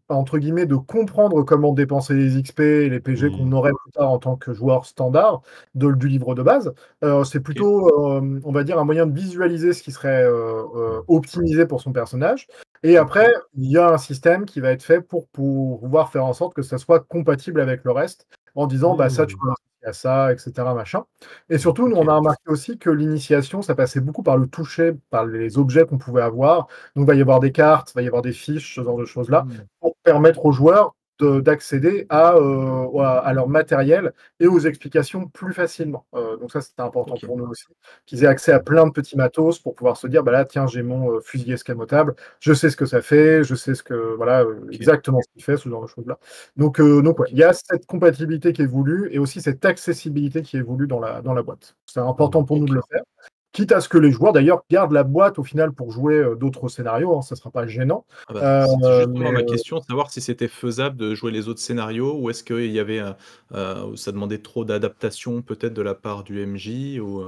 entre guillemets, de comprendre comment dépenser les XP et les PG qu'on aurait plus tard en tant que joueur standard du livre de base. C'est plutôt, on va dire, un moyen de visualiser ce qui serait optimisé pour son personnage. Et après, il y a un système qui va être fait pour pouvoir faire en sorte que ça soit compatible avec le reste, en disant, bah ça, tu peux l'associer à ça, etc., machin. Et surtout, nous, on a remarqué aussi que l'initiation, ça passait beaucoup par le toucher, par les objets qu'on pouvait avoir. Donc, il va y avoir des cartes, il va y avoir des fiches, ce genre de choses-là, pour permettre aux joueurs d'accéder à leur matériel et aux explications plus facilement. Donc ça, c'était important pour nous aussi, qu'ils aient accès à plein de petits matos pour pouvoir se dire, bah là, tiens, j'ai mon fusil escamotable, je sais ce que ça fait, je sais exactement ce qu'il fait, ce genre de choses-là. Donc ouais, il y a cette compatibilité qui est voulue et aussi cette accessibilité qui est voulue dans la boîte. C'est important pour nous de le faire. Quitte à ce que les joueurs, d'ailleurs, gardent la boîte au final pour jouer d'autres scénarios, hein, ça ne sera pas gênant. C'était justement ma question, de savoir si c'était faisable de jouer les autres scénarios, ou est-ce qu'il y avait, ça demandait trop d'adaptation peut-être de la part du MJ ou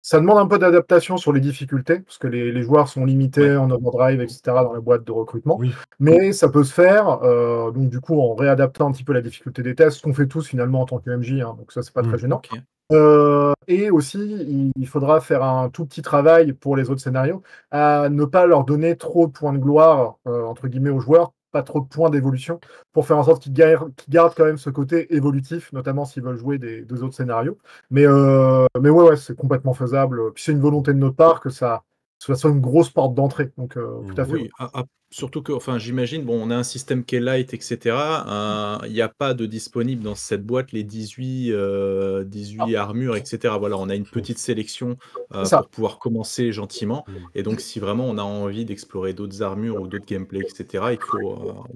Ça demande un peu d'adaptation sur les difficultés, parce que les joueurs sont limités en overdrive, etc., dans la boîte de recrutement. Oui. Mais ça peut se faire, donc du coup, en réadaptant un petit peu la difficulté des tests, ce qu'on fait tous finalement en tant que MJ, hein, donc ça, c'est pas très gênant. Et aussi, il faudra faire un tout petit travail pour les autres scénarios, à ne pas leur donner trop de points de gloire, entre guillemets, aux joueurs, pas trop de points d'évolution, pour faire en sorte qu'ils gardent quand même ce côté évolutif, notamment s'ils veulent jouer des autres scénarios. Mais ouais, c'est complètement faisable. Puis c'est une volonté de notre part que ça soit une grosse porte d'entrée. Donc, tout à fait. Oui, surtout que, enfin, j'imagine, bon, on a un système qui est light, et cetera. Il y a pas de disponible dans cette boîte les 18 armures, et cetera. Voilà, on a une petite sélection pour pouvoir commencer gentiment. Et donc, si vraiment on a envie d'explorer d'autres armures ou d'autres gameplays, et cetera, il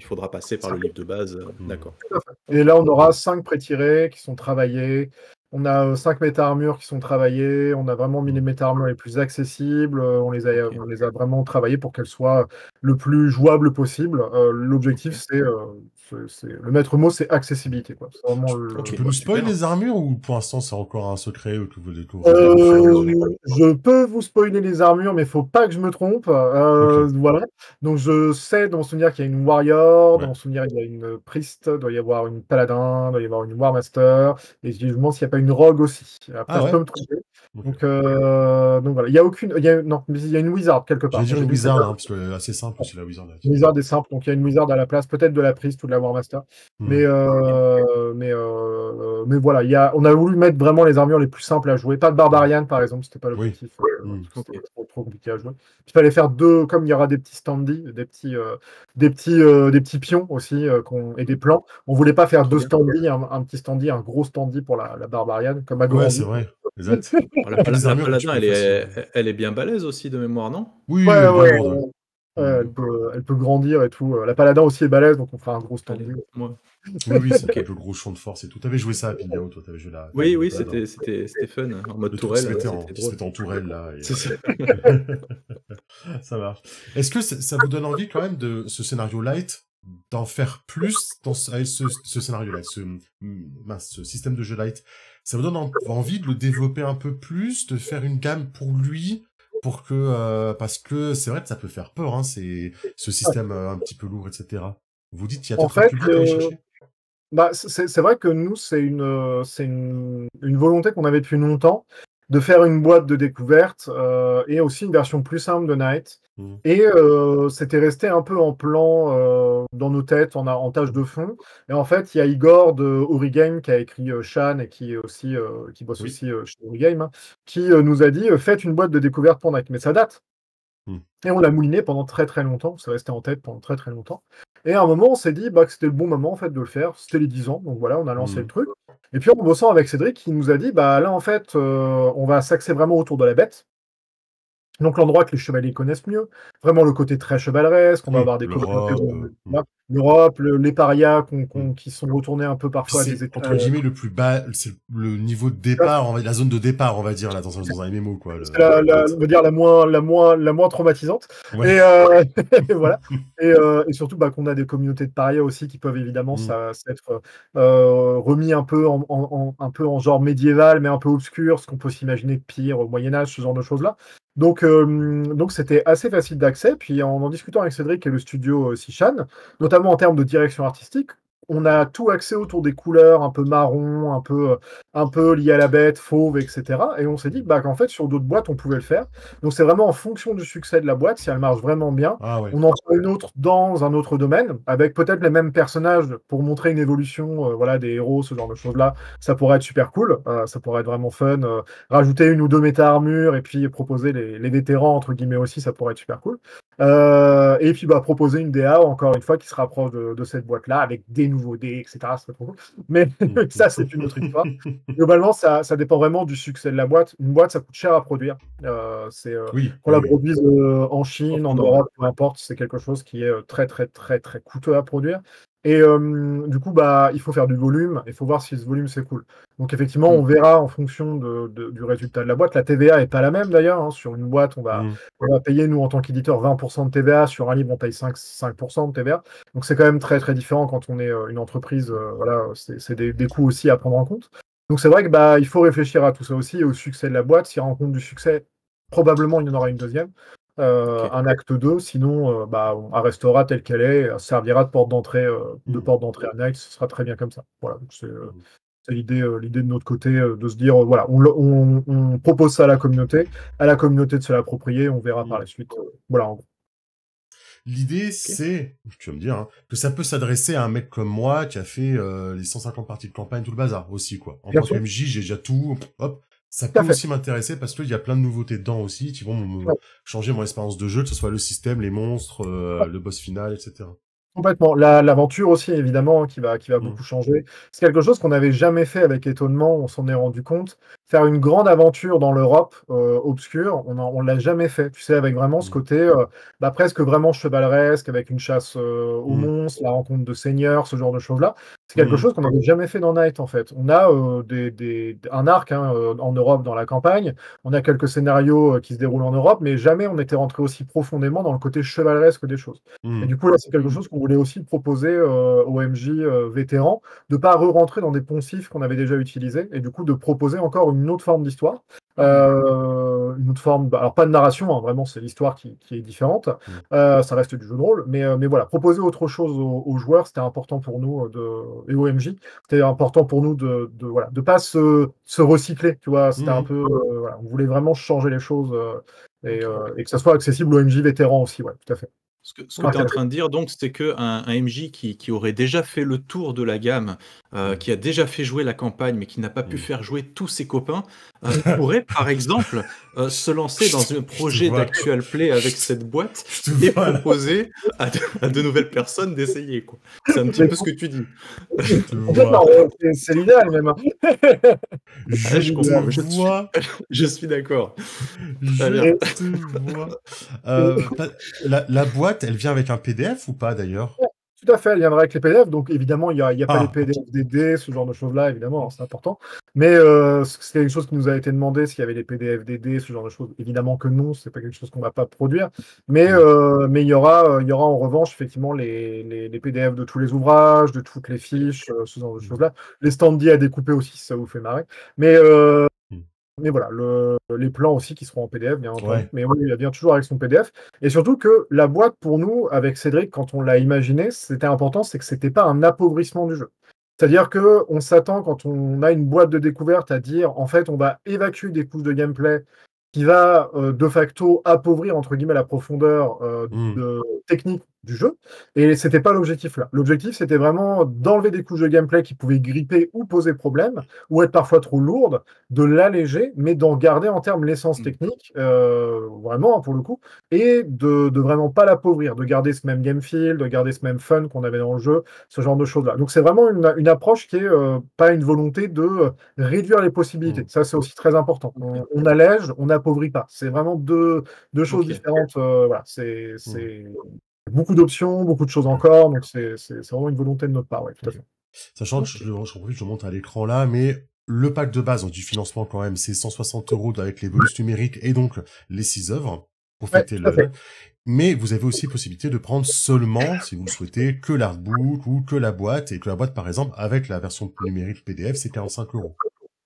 faudra passer par le livre de base. D'accord. Et là, on aura 5 pré-tirés qui sont travaillés. On a 5 méta-armures qui sont travaillées. On a vraiment mis les méta-armures les plus accessibles. On les a vraiment travaillées pour qu'elles soient le plus jouables possible. L'objectif, c'est le maître mot, c'est accessibilité, quoi. C'est vraiment Tu peux nous spoiler les armures ou pour l'instant c'est encore un secret que vous je peux vous spoiler les armures, mais il faut pas que je me trompe. Voilà. Donc je sais dans mon souvenir qu'il y a une warrior, dans mon souvenir il y a une priest, doit y avoir une paladin, doit y avoir une war master, et je me demande s'il n'y a pas une rogue aussi. Après, je peux me tromper. Donc voilà, il y a une wizard quelque part. Je vais dire une wizard, parce que c'est assez simple aussi la wizard. Une wizard est simple, donc il y a une wizard à la place, peut-être de la priest ou de la war master. Mais voilà, on a voulu mettre vraiment les armures les plus simples à jouer. Pas de barbarian par exemple, c'était pas l'objectif. C'était trop compliqué à jouer. Il fallait faire deux, comme il y aura des petits standees, des petits pions aussi et des plans. On voulait pas faire deux standees, un petit standee, un gros standee pour la barbarian, comme à Ouais, c'est vrai. Exact. La paladin, elle est bien balèze aussi de mémoire, non? Oui, elle peut grandir et tout. La paladin aussi est balèze, donc on fera un gros standee. Oui, c'est le gros champ de force et tout. T'avais joué ça à Pignao, toi, t'avais joué là. Oui, c'était fun, en mode tourelle. Qui se mettait en tourelle, là. C'est ça. Ça marche. Est-ce que ça vous donne envie, quand même, de ce scénario light, d'en faire plus avec ce scénario light, ce système de jeu light? Ça vous donne envie de le développer un peu plus, de faire une gamme pour lui, parce que c'est vrai que ça peut faire peur, hein, ce système un petit peu lourd, etc. Vous dites qu'il y a peut-être un public à aller chercher? C'est vrai que nous, c'est une volonté qu'on avait depuis longtemps, de faire une boîte de découverte et aussi une version plus simple de Night. Et c'était resté un peu en plan dans nos têtes, en tâche de fond. Et en fait, il y a Igor de Origame qui a écrit Shan et qui bosse aussi chez Origame, hein, qui nous a dit faites une boîte de découverte pour Night. Mais ça date. Et on l'a mouliné pendant très très longtemps, ça restait en tête pendant très très longtemps. Et à un moment, on s'est dit que c'était le bon moment en fait de le faire, c'était les 10 ans, donc voilà, on a lancé le truc. Et puis en bossant avec Cédric, il nous a dit, là en fait, on va s'axer vraiment autour de la bête. Donc l'endroit que les chevaliers connaissent mieux, vraiment le côté très chevaleresque, on va avoir des communautés l'Europe, les parias qui sont retournés un peu parfois à des États. Entre guillemets, le plus bas, c'est le niveau de départ, la zone de départ, on va dire, là, dans un MMO, quoi. C'est on va dire la moins traumatisante. Ouais. Et voilà. Et surtout, qu'on a des communautés de parias aussi qui peuvent évidemment s'être remis un peu en genre médiéval, mais un peu obscur, ce qu'on peut s'imaginer de pire au Moyen-Âge, ce genre de choses-là. Donc c'était assez facile d'accès. Puis en discutant avec Cédric et le studio Sichan, notamment en termes de direction artistique, on a tout axé autour des couleurs un peu marron, un peu liées à la bête, fauve, etc. Et on s'est dit qu'en fait, sur d'autres boîtes, on pouvait le faire. Donc c'est vraiment en fonction du succès de la boîte, si elle marche vraiment bien, on en fera une autre dans un autre domaine, avec peut-être les mêmes personnages pour montrer une évolution des héros, ce genre de choses-là. Ça pourrait être super cool, ça pourrait être vraiment fun. Rajouter une ou deux méta-armures et puis proposer les vétérans, entre guillemets aussi, ça pourrait être super cool. Et puis proposer une DA, encore une fois, qui se rapproche de cette boîte-là, avec des nouveaux dés, etc. C'est trop cool. Mais ça, c'est une autre histoire. Globalement, ça dépend vraiment du succès de la boîte. Une boîte, ça coûte cher à produire. Qu'on la produise en Chine, en Europe, peu importe, c'est quelque chose qui est très, très, très, très coûteux à produire. Et du coup, il faut faire du volume, il faut voir si ce volume, c'est cool. Donc effectivement, on verra en fonction du résultat de la boîte. La TVA n'est pas la même d'ailleurs. Hein. Sur une boîte, on va payer, nous, en tant qu'éditeur, 20% de TVA. Sur un livre, on paye 5% de TVA. Donc c'est quand même très, très différent quand on est une entreprise. C'est des coûts aussi à prendre en compte. Donc c'est vrai qu'il faut réfléchir à tout ça aussi et au succès de la boîte. S'il rencontre du succès, probablement, il y en aura une deuxième. Un acte 2, sinon on restera telle qu'elle est, servira de porte d'entrée à Night, ce sera très bien comme ça. Voilà, c'est l'idée de notre côté de se dire on propose ça à la communauté de se l'approprier, on verra par la suite. Voilà, en gros. L'idée, c'est, tu vas me dire, que ça peut s'adresser à un mec comme moi qui a fait les 150 parties de campagne, tout le bazar aussi, quoi. En tant que MJ, j'ai déjà tout, hop. Ça peut aussi m'intéresser parce qu'il y a plein de nouveautés dedans aussi qui vont changer mon expérience de jeu, que ce soit le système, les monstres, le boss final, etc. Complètement. L'aventure aussi, évidemment, qui va beaucoup changer. C'est quelque chose qu'on n'avait jamais fait avec étonnement, on s'en est rendu compte. Faire une grande aventure dans l'Europe obscure, on l'a jamais fait. Tu sais, avec vraiment ce côté presque vraiment chevaleresque, avec une chasse aux monstres, la rencontre de seigneurs, ce genre de choses-là. C'est quelque chose qu'on n'avait jamais fait dans Night, en fait. On a un arc en Europe, dans la campagne. On a quelques scénarios qui se déroulent en Europe, mais jamais on était rentré aussi profondément dans le côté chevaleresque des choses. Et du coup, là, c'est quelque chose qu'on voulait aussi proposer aux MJ vétérans, de ne pas re-rentrer dans des poncifs qu'on avait déjà utilisés, et du coup de proposer encore une autre forme d'histoire. Une autre forme, alors pas de narration, hein, vraiment c'est l'histoire qui est différente, ça reste du jeu de rôle, mais voilà, proposer autre chose aux joueurs, c'était important pour nous, et aux MJ, c'était important pour nous de pas se recycler, tu vois, c'était un peu, on voulait vraiment changer les choses, et que ça soit accessible aux MJ vétérans aussi, ouais, tout à fait. Ce que tu es en train de dire, donc, c'est qu'un MJ qui aurait déjà fait le tour de la gamme, qui a déjà fait jouer la campagne, mais qui n'a pas pu faire jouer tous ses copains, pourrait, par exemple, se lancer dans un projet d'actual play avec cette boîte et proposer à de nouvelles personnes d'essayer. C'est un petit peu ce que tu dis. C'est l'idéal, même. Je comprends. Je suis d'accord. La boîte, elle vient avec un PDF ou pas, d'ailleurs? Tout à fait, elle viendra avec les PDF. Donc, évidemment, il n'y a pas les PDF des dés, ce genre de choses-là, évidemment, c'est important. Mais c'est quelque chose qui nous a été demandé, s'il y avait les PDF des dés, ce genre de choses. Évidemment que non, c'est pas quelque chose qu'on va pas produire. Mais il y aura en revanche, effectivement, les PDF de tous les ouvrages, de toutes les fiches, ce genre de choses-là. Les standees à découper aussi, si ça vous fait marrer. Mais voilà, les plans aussi qui seront en PDF, bien entendu. Mais oui, il vient toujours avec son PDF. Et surtout que la boîte, pour nous, avec Cédric, quand on l'a imaginé, c'était important, c'est que c'était pas un appauvrissement du jeu. C'est-à-dire qu'on s'attend, quand on a une boîte de découverte, à dire, en fait, on va évacuer des couches de gameplay qui va de facto appauvrir, entre guillemets, la profondeur technique du jeu, et c'était pas l'objectif là. L'objectif, c'était vraiment d'enlever des couches de gameplay qui pouvaient gripper ou poser problème, ou être parfois trop lourdes, de l'alléger, mais d'en garder en termes l'essence technique, vraiment, pour le coup, et de vraiment pas l'appauvrir, de garder ce même game feel, de garder ce même fun qu'on avait dans le jeu, ce genre de choses-là. Donc c'est vraiment une approche qui est pas une volonté de réduire les possibilités. Ça, c'est aussi très important. On allège, on n'appauvrit pas. C'est vraiment deux choses différentes. Voilà, c'est beaucoup d'options, beaucoup de choses encore, donc c'est vraiment une volonté de notre part, oui, tout à fait. Sachant que je montre à l'écran là, mais le pack de base du financement quand même, c'est 160 € avec les bonus numériques et donc les 6 œuvres pour fêter le... Mais vous avez aussi possibilité de prendre seulement, si vous le souhaitez, que l'artbook ou que la boîte, et que la boîte, par exemple, avec la version numérique PDF, c'est 45 €.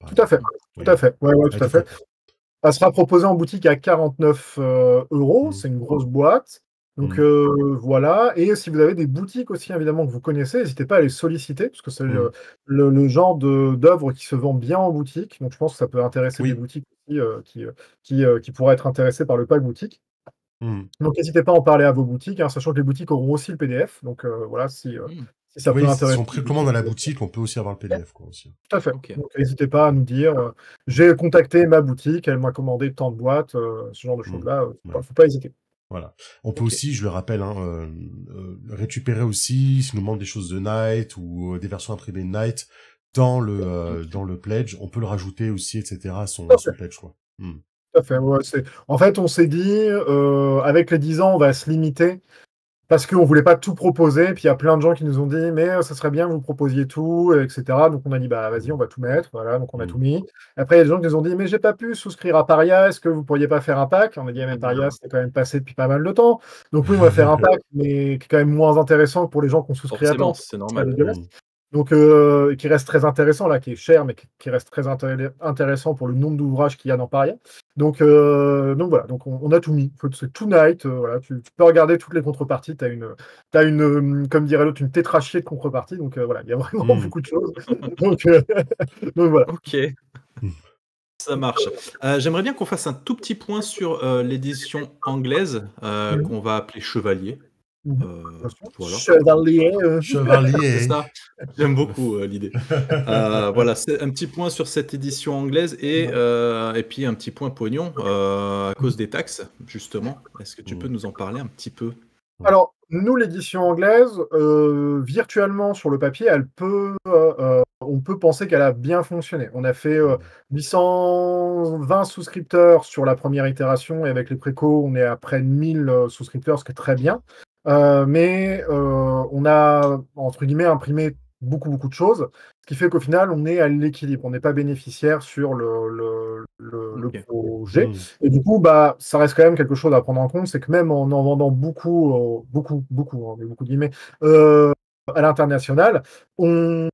Tout à fait, tout à fait. Ouais, tout à fait. Elle sera proposée en boutique à 49 €. C'est une grosse boîte. Donc voilà. Et si vous avez des boutiques aussi, évidemment, que vous connaissez, n'hésitez pas à les solliciter, parce que c'est le genre d'œuvre qui se vend bien en boutique. Donc je pense que ça peut intéresser des boutiques aussi qui pourraient être intéressées par le pack boutique. Donc n'hésitez pas à en parler à vos boutiques, sachant que les boutiques auront aussi le PDF. Donc voilà, si ça peut intéresser. Si on précommande à la boutique, on peut aussi avoir le PDF. Quoi, aussi. Tout à fait. Donc n'hésitez pas à nous dire, j'ai contacté ma boutique, elle m'a commandé tant de boîtes, ce genre de choses-là. Faut pas hésiter. Voilà. On peut aussi, je le rappelle, récupérer aussi, si nous demande des choses de Night ou des versions imprimées de Night dans le pledge, on peut le rajouter aussi, etc. à son pledge, quoi. Tout à fait. Ouais, en fait, on s'est dit, avec les 10 ans, on va se limiter parce qu'on voulait pas tout proposer. Puis il y a plein de gens qui nous ont dit, mais ça serait bien que vous proposiez tout, etc. Donc on a dit, bah vas-y, on va tout mettre. Voilà, donc on a tout mis. Après, il y a des gens qui nous ont dit, mais j'ai pas pu souscrire à Paria. Est-ce que vous pourriez pas faire un pack? On a dit, mais Paria, c'était quand même passé depuis pas mal de temps. Donc oui, on va faire un pack, mais qui est quand même moins intéressant pour les gens qui ont souscrit à temps. C'est normal. Donc, qui reste très intéressant, là, qui est cher, mais qui reste très intéressant pour le nombre d'ouvrages qu'il y a dans Paria. Donc voilà, donc on a tout mis. C'est tout Night. Voilà, tu peux regarder toutes les contreparties. Tu as une comme dirait l'autre, une tétrachier de contreparties. Donc voilà, il y a vraiment beaucoup de choses. donc voilà. Ok. Ça marche. J'aimerais bien qu'on fasse un tout petit point sur l'édition anglaise qu'on va appeler Chevalier. Voilà. Chevalier. C'est ça. J'aime beaucoup l'idée. Voilà, c'est un petit point sur cette édition anglaise et puis un petit point pognon à cause des taxes, justement. Est-ce que tu peux nous en parler un petit peu? Alors, nous, l'édition anglaise, virtuellement sur le papier, on peut penser qu'elle a bien fonctionné. On a fait 820 souscripteurs sur la première itération et avec les précos, on est à près de 1000 souscripteurs, ce qui est très bien. Mais on a, entre guillemets, imprimé beaucoup de choses, ce qui fait qu'au final, on est à l'équilibre. On n'est pas bénéficiaire sur le projet. Et du coup, ça reste quand même quelque chose à prendre en compte, c'est que même en vendant beaucoup de guillemets, à l'international, on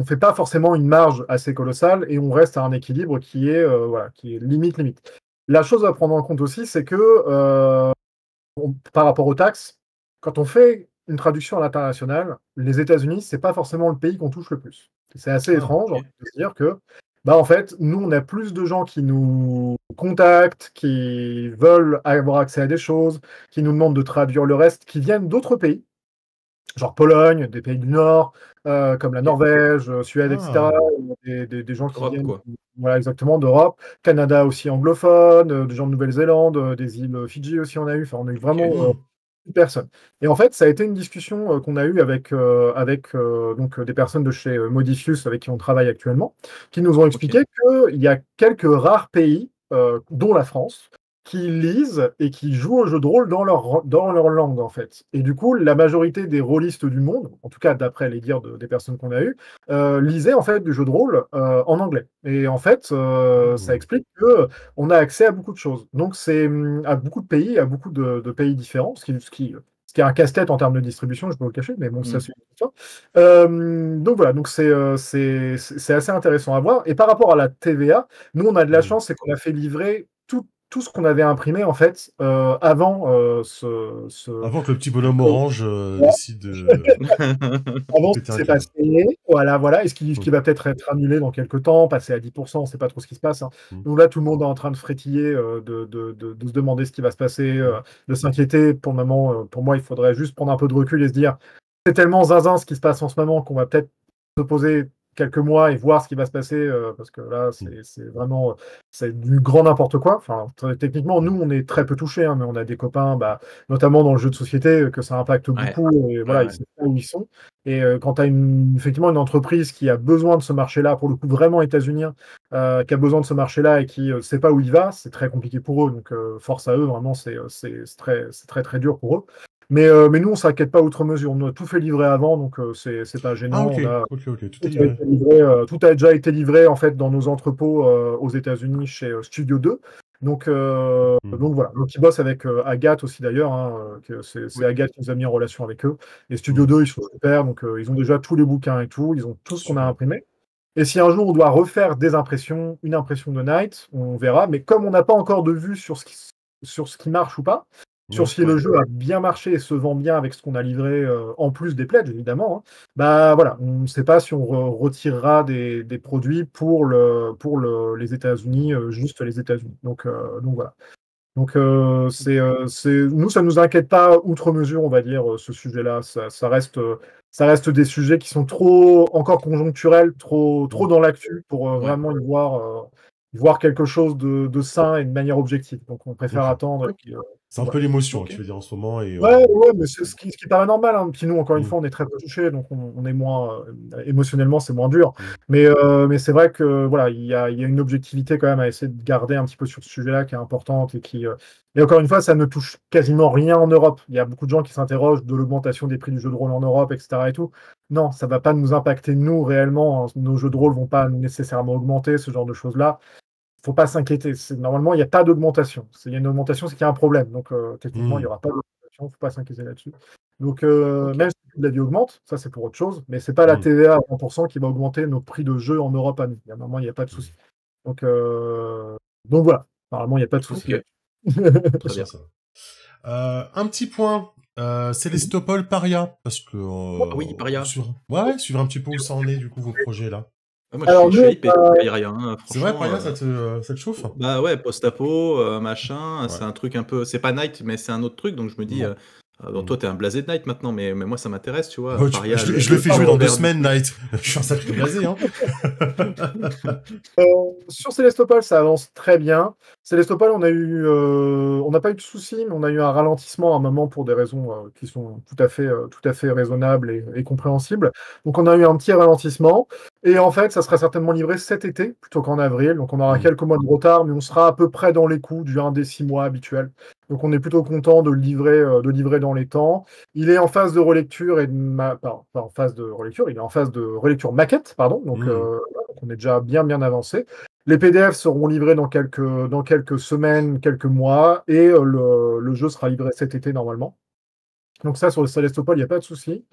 fait pas forcément une marge assez colossale et on reste à un équilibre qui est limite. La chose à prendre en compte aussi, c'est que par rapport aux taxes, quand on fait une traduction à l'international, les États-Unis, c'est pas forcément le pays qu'on touche le plus. C'est assez étrange de se dire que, en fait, nous, on a plus de gens qui nous contactent, qui veulent avoir accès à des choses, qui nous demandent de traduire le reste, qui viennent d'autres pays, genre Pologne, des pays du Nord, comme la Norvège, Suède, etc. Des gens qui viennent, voilà, exactement, d'Europe, Canada aussi anglophone, des gens de Nouvelle-Zélande, des îles Fidji aussi on a eu vraiment personnes. Et en fait, ça a été une discussion qu'on a eue avec donc des personnes de chez Modifius avec qui on travaille actuellement, qui nous ont expliqué qu'il y a quelques rares pays, dont la France, qui lisent et qui jouent au jeu de rôle dans leur langue, en fait. Et du coup, la majorité des rôlistes du monde, en tout cas d'après les dires des personnes qu'on a eues, lisaient en fait du jeu de rôle en anglais. Et en fait, ça explique qu'on a accès à beaucoup de choses. Donc, c'est à beaucoup de pays, à beaucoup de pays différents, ce qui est un casse-tête en termes de distribution, je peux le cacher, mais bon, ça c'est une histoire. Donc voilà, donc c'est assez intéressant à voir. Et par rapport à la TVA, nous, on a de la chance, c'est qu'on a fait livrer tout ce qu'on avait imprimé en fait avant Avant que le petit bonhomme orange décide de avant ce péter qui un s'est câble. passé, voilà, et ce qui va peut-être être annulé dans quelques temps, passer à 10%, on ne sait pas trop ce qui se passe. Hein. Donc là, tout le monde est en train de frétiller, de se demander ce qui va se passer, de s'inquiéter. Pour le moment, pour moi, il faudrait juste prendre un peu de recul et se dire, c'est tellement zinzin ce qui se passe en ce moment qu'on va peut-être se poser quelques mois et voir ce qui va se passer, parce que là, c'est vraiment c'est du grand n'importe quoi. Enfin, techniquement, nous, on est très peu touchés, hein, mais on a des copains, notamment dans le jeu de société, que ça impacte beaucoup. Et voilà, ils savent pas où ils sont. Et quand tu as effectivement une entreprise qui a besoin de ce marché-là, pour le coup vraiment états-unien, qui a besoin de ce marché-là et qui ne sait pas où il va, c'est très compliqué pour eux. Donc force à eux, vraiment, c'est très très dur pour eux. Mais nous, on ne s'inquiète pas outre mesure. On a tout fait livrer avant, donc c'est pas gênant. Ah, ok, On a, ok, tout est livré. tout a déjà été livré en fait dans nos entrepôts aux États-Unis chez Studio 2. Donc voilà. Donc ils bossent avec Agathe aussi d'ailleurs. Hein, c'est Agathe qui nous a mis en relation avec eux. Et Studio 2, ils sont super. Donc ils ont déjà tous les bouquins et tout. Ils ont tout ce qu'on a imprimé. Et si un jour on doit refaire des impressions, une impression de Night, on verra. Mais comme on n'a pas encore de vue sur ce qui marche ou pas, sur si le jeu a bien marché et se vend bien avec ce qu'on a livré, en plus des pledges, évidemment, hein, voilà, on ne sait pas si on retirera des produits pour les États-Unis, juste les États-Unis. Donc voilà. Donc nous, ça ne nous inquiète pas outre mesure, on va dire, ce sujet-là. Ça reste des sujets qui sont trop encore conjoncturels, trop dans l'actu pour vraiment y voir quelque chose de sain et de manière objective. Donc on préfère attendre. Et puis, c'est un peu l'émotion, tu veux dire, en ce moment. Et, ouais, mais c'est ce qui paraît normal. Hein. Puis nous, encore une fois, on est très peu touchés, donc on est moins émotionnellement, c'est moins dur. Mais c'est vrai que voilà, il y a une objectivité quand même à essayer de garder un petit peu sur ce sujet-là qui est importante et encore une fois, ça ne touche quasiment rien en Europe. Il y a beaucoup de gens qui s'interrogent de l'augmentation des prix du jeu de rôle en Europe, etc. et tout. Non, ça va pas nous impacter nous réellement. Hein. Nos jeux de rôle vont pas nécessairement augmenter, ce genre de choses-là. Faut pas s'inquiéter. Normalement, il n'y a pas d'augmentation. S'il y a une augmentation, c'est qu'il y a un problème. Donc, techniquement, il n'y aura pas d'augmentation. Il ne faut pas s'inquiéter là-dessus. Donc, même si la vie augmente, ça, c'est pour autre chose. Mais ce n'est pas la TVA à 100% qui va augmenter nos prix de jeu en Europe à nous. Normalement, il n'y a pas de souci. Donc voilà. Normalement, il n'y a pas de souci. Très bien. Un petit point. Célestopol Paria. Parce que. Oui, Paria. Suivre un petit peu où ça en est, du coup, vos projets là. Moi, je suis hypé pour Paria. Hein, c'est vrai, Paria, ça te chauffe? Bah ouais, post-apo, machin, c'est un truc un peu. C'est pas Night, mais c'est un autre truc, donc je me dis. Donc toi, t'es un blasé de Night maintenant, mais moi, ça m'intéresse, tu vois. Paria, je le fais jouer dans 2 semaines, Night. Je suis un sacré blasé, hein. Sur Célestopol, ça avance très bien. Célestopol, on n'a pas eu de soucis, mais on a eu un ralentissement à un moment pour des raisons qui sont tout à fait raisonnables et compréhensibles. Donc, on a eu un petit ralentissement. Et en fait, ça sera certainement livré cet été plutôt qu'en avril. Donc, on aura quelques mois de retard, mais on sera à peu près dans les coups du 1 des 6 mois habituels. Donc, on est plutôt content de le livrer dans les temps. Il est en phase de relecture et pas en phase de relecture, il est en phase de relecture maquette, pardon. Donc, on est déjà bien avancé. Les PDF seront livrés dans quelques semaines, quelques mois, et le jeu sera livré cet été normalement. Donc ça, sur le Célestopol, il n'y a pas de souci.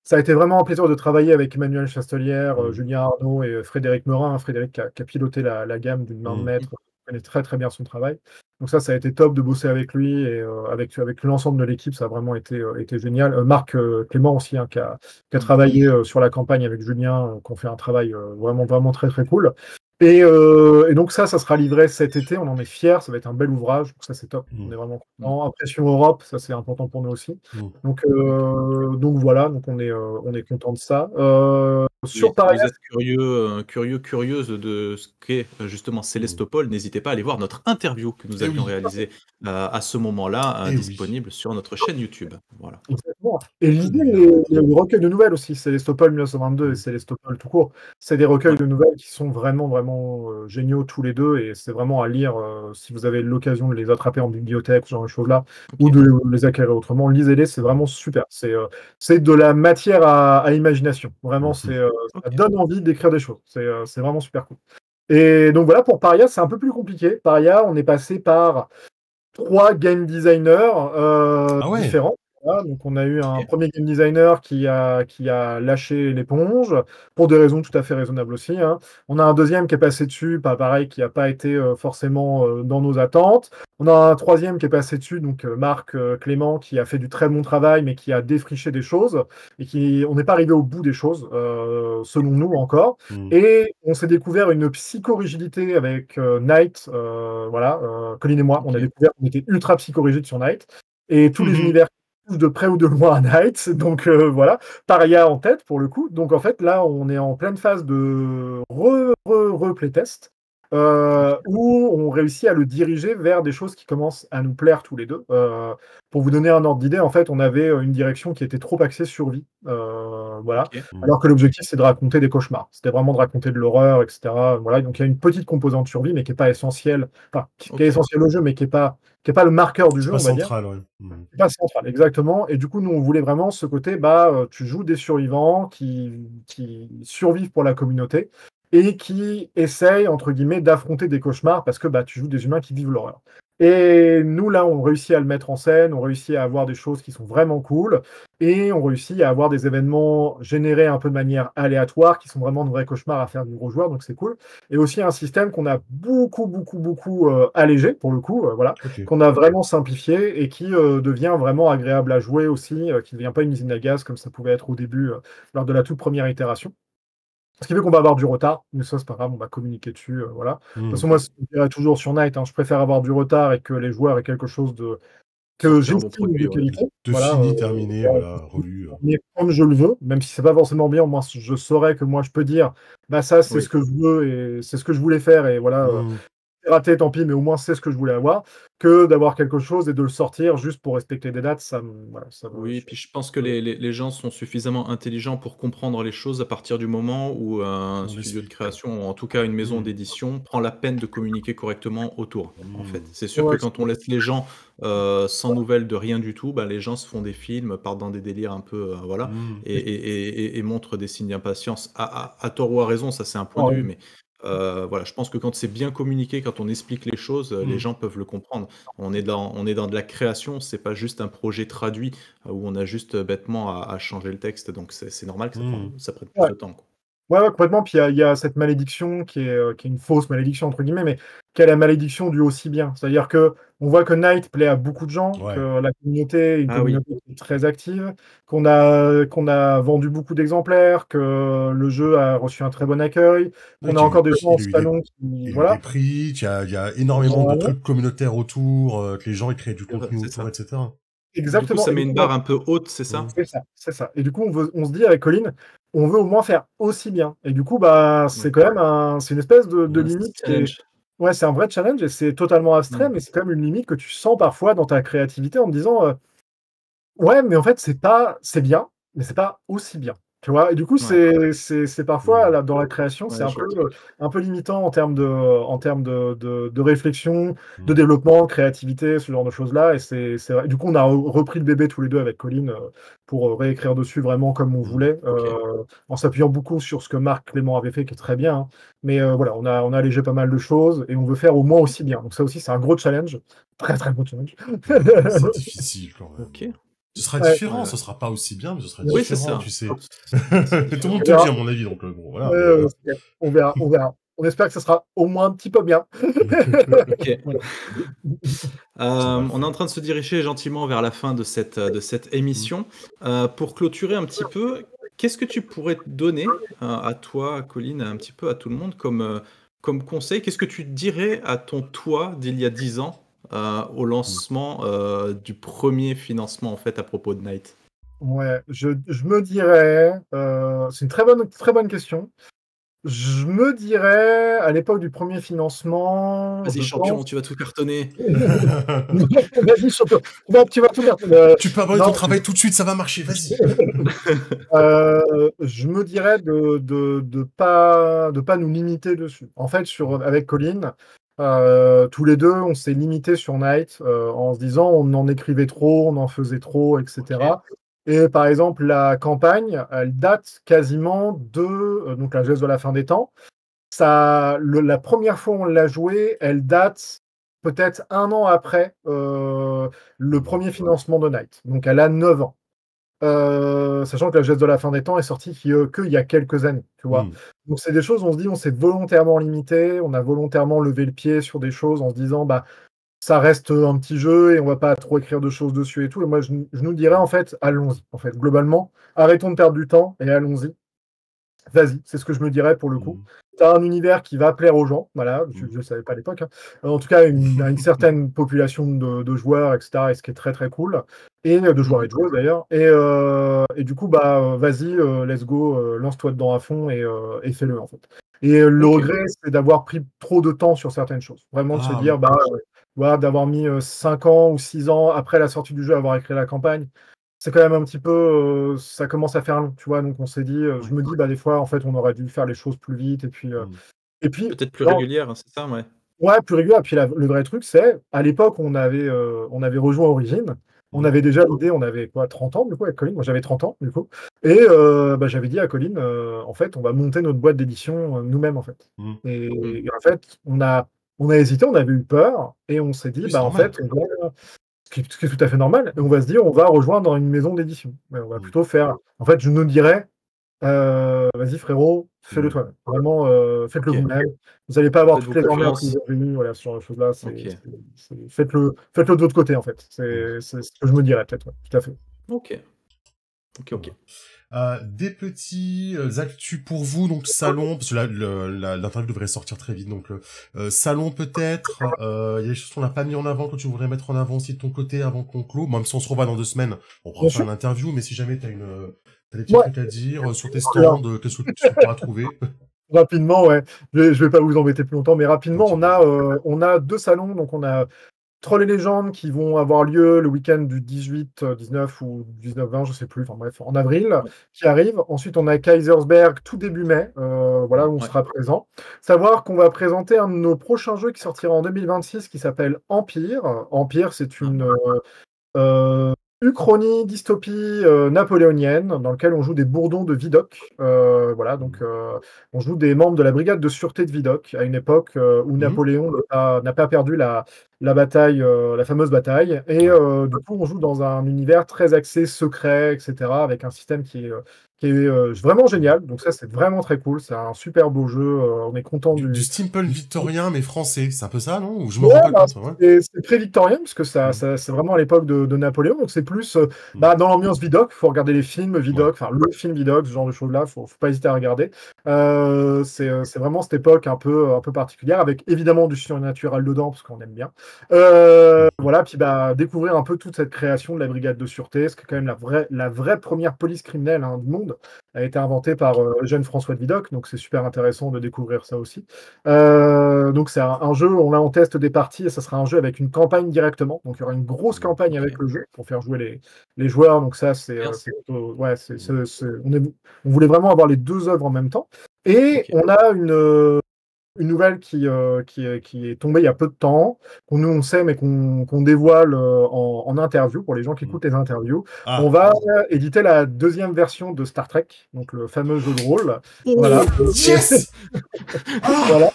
Ça a été vraiment un plaisir de travailler avec Emmanuel Chastelière, Julien Arnaud et Frédéric Meurin. Frédéric qui a piloté la gamme d'une main de maître, connaît très très bien son travail. Donc ça a été top de bosser avec lui et avec l'ensemble de l'équipe, ça a vraiment été génial. Marc Clément aussi, hein, qui a travaillé sur la campagne avec Julien, qui ont fait un travail vraiment très très cool. Et donc ça sera livré cet été, on en est fiers, ça va être un bel ouvrage, donc ça c'est top, on est vraiment content. Impression Europe, ça c'est important pour nous aussi. Donc voilà, donc on est content de ça. Sur Paria, si vous êtes curieuse de ce qu'est justement Célestopol, n'hésitez pas à aller voir notre interview que nous avions réalisée à ce moment-là, disponible sur notre chaîne YouTube. Voilà. Exactement. Et l'idée, les recueils de nouvelles aussi, Célestopol 1922 et Célestopol tout court, c'est des recueils de nouvelles qui sont vraiment géniaux tous les deux, et c'est vraiment à lire si vous avez l'occasion de les attraper en bibliothèque, ce genre de choses-là, ou de les acquérir autrement. Lisez-les, c'est vraiment super. C'est de la matière à imagination. Vraiment, ça donne envie d'écrire des choses. C'est vraiment super cool. Et donc voilà, pour Paria, c'est un peu plus compliqué. Paria, on est passé par 3 game designers différents. Voilà, donc on a eu un premier game designer qui a lâché l'éponge, pour des raisons tout à fait raisonnables aussi, hein. On a un deuxième qui est passé dessus, pas pareil, qui n'a pas été forcément dans nos attentes. On a un troisième qui est passé dessus, donc Marc Clément, qui a fait du très bon travail, mais qui a défriché des choses, et on n'est pas arrivé au bout des choses, selon nous encore. Et on s'est découvert une psychorigidité avec Night, voilà, Colin et moi, on a découvert qu'on était ultra psychorigide sur Night, et tous les univers de près ou de loin à Night, donc voilà, Paria en tête pour le coup. Donc en fait là on est en pleine phase de playtest, où on réussit à le diriger vers des choses qui commencent à nous plaire tous les deux. Pour vous donner un ordre d'idée, en fait on avait une direction qui était trop axée survie, voilà, alors que l'objectif c'est de raconter des cauchemars, c'était vraiment de raconter de l'horreur, etc. Voilà, donc il y a une petite composante survie mais qui n'est pas essentielle, enfin qui est essentielle au jeu mais qui est pas le marqueur du jeu, on va dire. C'est pas central, exactement. Et du coup, nous, on voulait vraiment ce côté, tu joues des survivants qui survivent pour la communauté et qui essayent, entre guillemets, d'affronter des cauchemars parce que tu joues des humains qui vivent l'horreur. Et nous, là, on réussit à le mettre en scène, on réussit à avoir des choses qui sont vraiment cool, et on réussit à avoir des événements générés un peu de manière aléatoire, qui sont vraiment de vrais cauchemars à faire du gros joueur, donc c'est cool. Et aussi un système qu'on a beaucoup allégé, pour le coup, voilà, qu'on a vraiment simplifié, et qui devient vraiment agréable à jouer aussi, qui ne devient pas une usine à gaz, comme ça pouvait être au début, lors de la toute première itération. Ce qui fait qu'on va avoir du retard, mais ça, c'est pas grave, on va communiquer dessus, voilà. De toute façon, moi, je dirais toujours sur Night, hein, je préfère avoir du retard et que les joueurs aient quelque chose que j'estime de qualité. Voilà, fini, terminé, voilà, relu. Mais comme je le veux, même si c'est pas forcément bien, au moins je saurais que moi, je peux dire, ça, c'est ce que je veux et c'est ce que je voulais faire, et voilà. Raté, tant pis, mais au moins c'est ce que je voulais avoir, que d'avoir quelque chose et de le sortir juste pour respecter des dates, Oui, puis je pense que les gens sont suffisamment intelligents pour comprendre les choses à partir du moment où un studio de création, ou en tout cas une maison d'édition, prend la peine de communiquer correctement autour, en fait. C'est sûr que quand on laisse les gens sans nouvelles de rien du tout, les gens se font des films, partent dans des délires un peu, voilà, et montrent des signes d'impatience. À tort ou à raison, ça c'est un point de vue, mais voilà, je pense que quand c'est bien communiqué, quand on explique les choses, les gens peuvent le comprendre. On est dans de la création, c'est pas juste un projet traduit où on a juste bêtement à changer le texte, donc c'est normal que ça prenne plus de temps, quoi. Ouais, complètement. Puis il y a cette malédiction qui est une fausse malédiction, entre guillemets, mais qui est la malédiction du aussi bien. C'est-à-dire que on voit que Night plaît à beaucoup de gens, que la communauté est une communauté qui est très active, qu'on a vendu beaucoup d'exemplaires, que le jeu a reçu un très bon accueil, qu'on a encore des gens en salon qui. Voilà. Des prix, il y a énormément de trucs communautaires autour, que les gens ils créent du contenu autour, etc. Exactement. Du coup, ça met une barre un peu haute, c'est ça? C'est ça. Et du coup, on se dit avec Colin, on veut au moins faire aussi bien. Et du coup, c'est quand même c'est une espèce de limite. Ouais, c'est un vrai challenge et c'est totalement abstrait, mais c'est quand même une limite que tu sens parfois dans ta créativité en te disant ouais, mais en fait, c'est bien, mais c'est pas aussi bien. Tu vois? Et du coup, c'est parfois là, dans la création, c'est un peu limitant en termes de réflexion, de développement, de créativité, ce genre de choses-là. Et c'est vrai. Du coup, on a repris le bébé tous les deux avec Colin pour réécrire dessus vraiment comme on voulait, en s'appuyant beaucoup sur ce que Marc Clément avait fait, qui est très bien, hein. Mais voilà, on a allégé pas mal de choses et on veut faire au moins aussi bien. Donc ça aussi, c'est un gros challenge, très très gros challenge. C'est difficile quand même. Ok. Ce sera différent, ce sera pas aussi bien, mais ce sera différent, c'est ça. tu sais. Tout le monde te le dit, à mon avis, donc bon, voilà. On verra. On espère que ce sera au moins un petit peu bien. Ok. On est en train de se diriger gentiment vers la fin de cette émission. Pour clôturer un petit peu, qu'est-ce que tu pourrais donner à toi, Colin, un petit peu à tout le monde comme conseil? Qu'est-ce que tu dirais à ton toi d'il y a 10 ans au lancement du premier financement en fait à propos de Night? Ouais, je me dirais, c'est une très bonne question. Je me dirais, à l'époque du premier financement. Vas-y, champion, tu vas tout cartonner. Vas-y, champion, tu vas tout cartonner. Tu peux abandonner ton travail tout de suite, ça va marcher, vas-y. Je me dirais de pas nous limiter dessus. En fait, avec Colin, tous les deux, on s'est limité sur Night en se disant on en écrivait trop, on en faisait trop, etc. Et par exemple, la campagne, elle date quasiment de donc la geste de la fin des temps. La première fois où on l'a jouée, elle date peut-être 1 an après le premier financement de Night. Donc elle a 9 ans. Sachant que la geste de la fin des temps est sortie qu'il y a quelques années, tu vois. Donc c'est des choses, on se dit, on s'est volontairement limité, on a volontairement levé le pied sur des choses en se disant, bah, ça reste un petit jeu et on va pas trop écrire de choses dessus et tout. Et moi, je nous dirais, en fait, allons-y. En fait, globalement, arrêtons de perdre du temps et allons-y. Vas-y, c'est ce que je me dirais pour le coup. Tu as un univers qui va plaire aux gens, voilà, je ne savais pas à l'époque. Hein. En tout cas, à une certaine population de joueurs, etc., et ce qui est très très cool, et de joueurs et de joueuses d'ailleurs. Et du coup, bah, vas-y, let's go, lance-toi dedans à fond et fais-le en fait. Et le regret, c'est d'avoir pris trop de temps sur certaines choses. Vraiment de se dire, bah, voilà, d'avoir mis 5 ans ou 6 ans après la sortie du jeu à avoir écrit la campagne. C'est quand même un petit peu, ça commence à faire long, tu vois. Donc on s'est dit, je me dis, bah des fois, en fait, on aurait dû faire les choses plus vite et puis peut-être plus régulière, hein, c'est ça, ouais. Ouais, plus régulière. Et puis le vrai truc, c'est à l'époque, on avait rejoint Origin. On avait déjà l'idée, on avait quoi, 30 ans du coup avec Colin. Moi, j'avais 30 ans du coup. Et bah, j'avais dit à Colin, en fait, on va monter notre boîte d'édition nous-mêmes en fait. Et en fait, on a hésité, on avait eu peur et on s'est dit, bah en fait, ce qui est tout à fait normal. Et on va se dire, on va rejoindre une maison d'édition. On va plutôt faire. En fait, je nous dirais, vas-y frérot, fais-le toi-même. Vraiment, faites-le vous-même. Vous n'allez pas avoir toutes les emmerdes que vous avez eues, voilà, ce genre de choses-là. Faites-le de votre côté, en fait. C'est ce que je me dirais, peut-être, ouais, tout à fait. Ok. Des petits actus pour vous, donc salon, parce que là, l'interview devrait sortir très vite, donc salon peut-être, il y a des choses qu'on n'a pas mis en avant, que tu voudrais mettre en avant aussi de ton côté avant qu'on clôt, même si on se revoit dans 2 semaines, on pourra faire une interview, mais si jamais t'as des petits trucs à dire sur tes stands, qu'est-ce que tu pourras trouver? Rapidement, ouais, je vais pas vous embêter plus longtemps, mais rapidement, on a 2 salons, donc on a Trolls et légendes qui vont avoir lieu le week-end du 18, 19 ou 19-20, je sais plus, enfin bref, en avril, qui arrive. Ensuite, on a Kaisersberg tout début mai, voilà, où on sera présent. Savoir qu'on va présenter un de nos prochains jeux qui sortira en 2026 qui s'appelle Empire. Empire, c'est une uchronie, dystopie napoléonienne, dans lequel on joue des bourdons de Vidocq. Voilà, donc on joue des membres de la brigade de sûreté de Vidocq, à une époque où Napoléon n'a pas perdu la bataille, la fameuse bataille. Et du coup, on joue dans un univers très axé secret, etc., avec un système qui est vraiment génial. Donc ça, c'est vraiment très cool. C'est un super beau jeu. On est content du steampunk victorien, mais français. C'est un peu ça, non? Ou je me rends pas compte. C'est pré-victorien, puisque c'est vraiment à l'époque de Napoléon. Donc c'est plus dans l'ambiance Vidocq. Il faut regarder les films Vidocq, enfin le film Vidocq, ce genre de choses-là. Faut pas hésiter à regarder. C'est vraiment cette époque un peu particulière, avec évidemment du surnaturel dedans, parce qu'on aime bien. Voilà, puis découvrir un peu toute cette création de la brigade de sûreté, ce qui est quand même la vraie première police criminelle du monde, a été inventée par le jeune François de Vidocq, donc c'est super intéressant de découvrir ça aussi. Donc c'est un jeu, on a en test des parties, et ça sera un jeu avec une campagne directement, donc il y aura une grosse campagne avec le jeu pour faire jouer les joueurs, donc ça on voulait vraiment avoir les 2 œuvres en même temps. Et on a une nouvelle qui est tombée il y a peu de temps, qu'on nous on sait, mais qu'on dévoile en interview pour les gens qui écoutent les interviews. On va éditer la 2e version de Star Trek, donc le fameux jeu de rôle. Voilà. Yes. Voilà.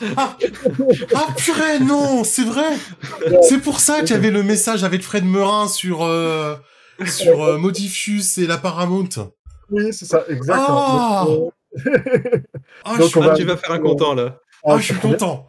Purée, non, c'est vrai. C'est pour ça qu'il y avait le message avec Fred Meurin sur Modiphius et la Paramount. Oui, c'est ça, exactement. Donc, tu vas faire un content là. Je suis content.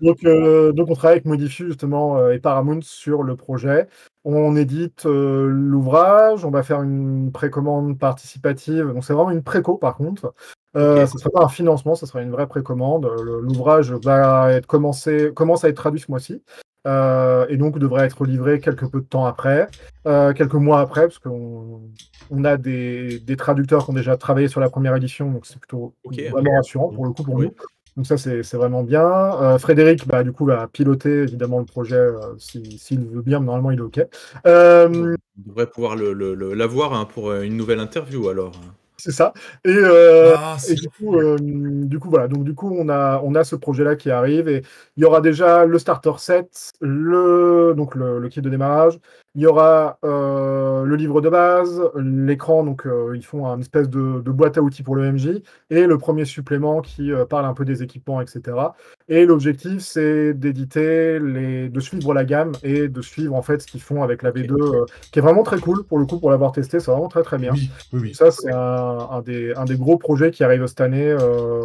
Donc on travaille avec Modiphius justement et Paramount sur le projet. On édite l'ouvrage, on va faire une précommande participative. Donc c'est vraiment une préco par contre. Ce ne sera pas un financement, ce sera une vraie précommande. L'ouvrage va commence à être traduit ce mois-ci. Et donc devrait être livré quelques mois après, parce qu'on a des traducteurs qui ont déjà travaillé sur la première édition, donc c'est plutôt vraiment rassurant pour le coup pour nous. Donc ça, c'est vraiment bien. Frédéric, du coup, va piloter évidemment le projet s'il veut bien, mais normalement il est OK. On devrait pouvoir l'avoir pour une nouvelle interview alors. C'est ça. Et du coup, voilà. Donc, du coup, on a ce projet-là qui arrive et il y aura déjà le starter set, donc le kit de démarrage. Il y aura le livre de base, l'écran. Donc, ils font une espèce de boîte à outils pour le MJ et le premier supplément qui parle un peu des équipements, etc. Et l'objectif, c'est d'éditer, de suivre la gamme et de suivre en fait ce qu'ils font avec la V2, qui est vraiment très cool pour le coup, pour l'avoir testé. C'est vraiment très très bien. Oui. Ça, c'est un des gros projets qui arrive cette année.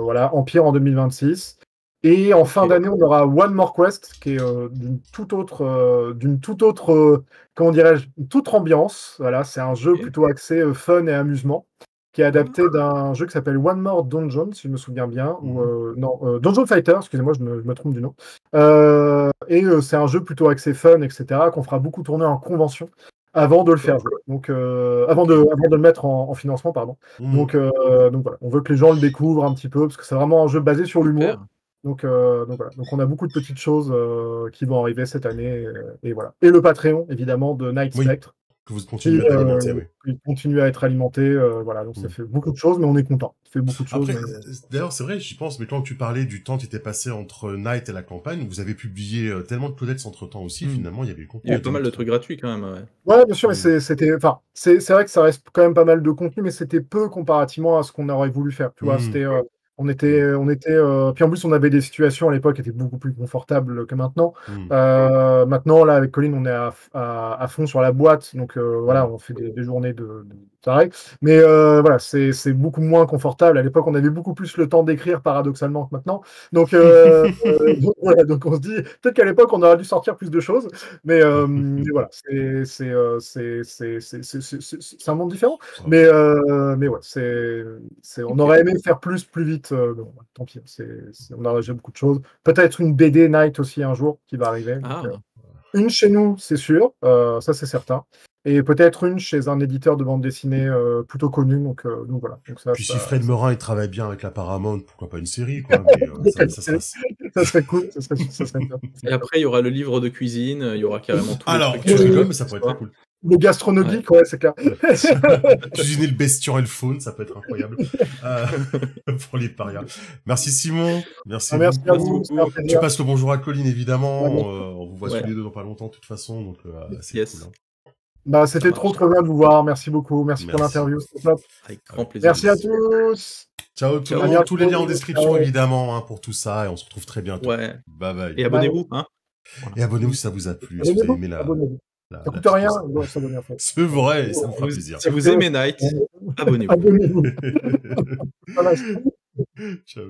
Voilà, Empire en 2026. Et en fin d'année, on aura One More Quest, qui est d'une toute autre, comment dirais-je, toute ambiance. Voilà, c'est un jeu plutôt axé fun et amusement, qui est adapté d'un jeu qui s'appelle One More Dungeon, si je me souviens bien, ou non, Dungeon Fighter, excusez-moi, je me trompe du nom. C'est un jeu plutôt axé fun, etc., qu'on fera beaucoup tourner en convention avant de le faire jouer. Donc, avant de le mettre en financement, pardon. Donc voilà, on veut que les gens le découvrent un petit peu, parce que c'est vraiment un jeu basé sur l'humour. Donc voilà. Donc on a beaucoup de petites choses qui vont arriver cette année, et voilà. Et le Patreon, évidemment, de Night Spectre. Que vous continuez à alimenter, oui. Il continue à être alimenté, voilà, donc ça fait beaucoup de choses, mais on est content. Ça fait beaucoup de choses. Après, d'ailleurs, c'est vrai, j'y pense, mais quand tu parlais du temps qui était passé entre Night et la campagne, vous avez publié tellement de codex entre-temps aussi, finalement, il y avait le contenu. Il y a eu pas mal de trucs gratuits quand même, Ouais, bien sûr, mais c'était, enfin, c'est vrai que ça reste quand même pas mal de contenu, mais c'était peu comparativement à ce qu'on aurait voulu faire, tu vois, c'était... On était, puis en plus, on avait des situations à l'époque qui étaient beaucoup plus confortables que maintenant. Maintenant, là, avec Colin, on est à fond sur la boîte, donc voilà, on fait des journées de taré. Mais voilà, c'est beaucoup moins confortable. À l'époque, on avait beaucoup plus le temps d'écrire, paradoxalement, que maintenant. Donc, voilà, donc on se dit, peut-être qu'à l'époque, on aurait dû sortir plus de choses, mais voilà, c'est un monde différent. Mais ouais, on aurait aimé faire plus vite. Bon, tant pis, on a déjà beaucoup de choses. Peut-être une BD Night aussi un jour qui va arriver. Donc, une chez nous, c'est sûr, ça c'est certain. Et peut-être une chez un éditeur de bande dessinée plutôt connu. Donc voilà. Donc puis si Fred Morin il travaille bien avec la Paramount, pourquoi pas une série, quoi. Mais, ça serait cool. Ça serait top. Et après, il y aura le livre de cuisine, il y aura carrément tout. Alors, tu rigoles, mais ça pourrait être cool. Le gastronomique, ouais, c'est clair. Cuisiner le bestian et le faune, ça peut être incroyable. Pour les parias. Merci Simon. Merci beaucoup. Tu passes le bonjour à Colin, évidemment. On vous voit tous les deux dans pas longtemps, de toute façon. Donc, c'est cool. Hein. Bah, c'était trop bien de vous voir. Merci beaucoup. Merci pour l'interview. C'était top. Avec grand plaisir. Merci à tous. Ciao tout le monde. Tous les liens en description, évidemment, hein, pour tout ça. Et on se retrouve très bientôt. Ouais. Bye bye. Et abonnez-vous. Hein. Et abonnez-vous si ça vous a plu. Si vous avez aimé ça coûte rien, on doit s'abonner en fait. C'est vrai, ça me fera plaisir. Si vous aimez Night, abonnez-vous. Abonnez-vous. Ciao.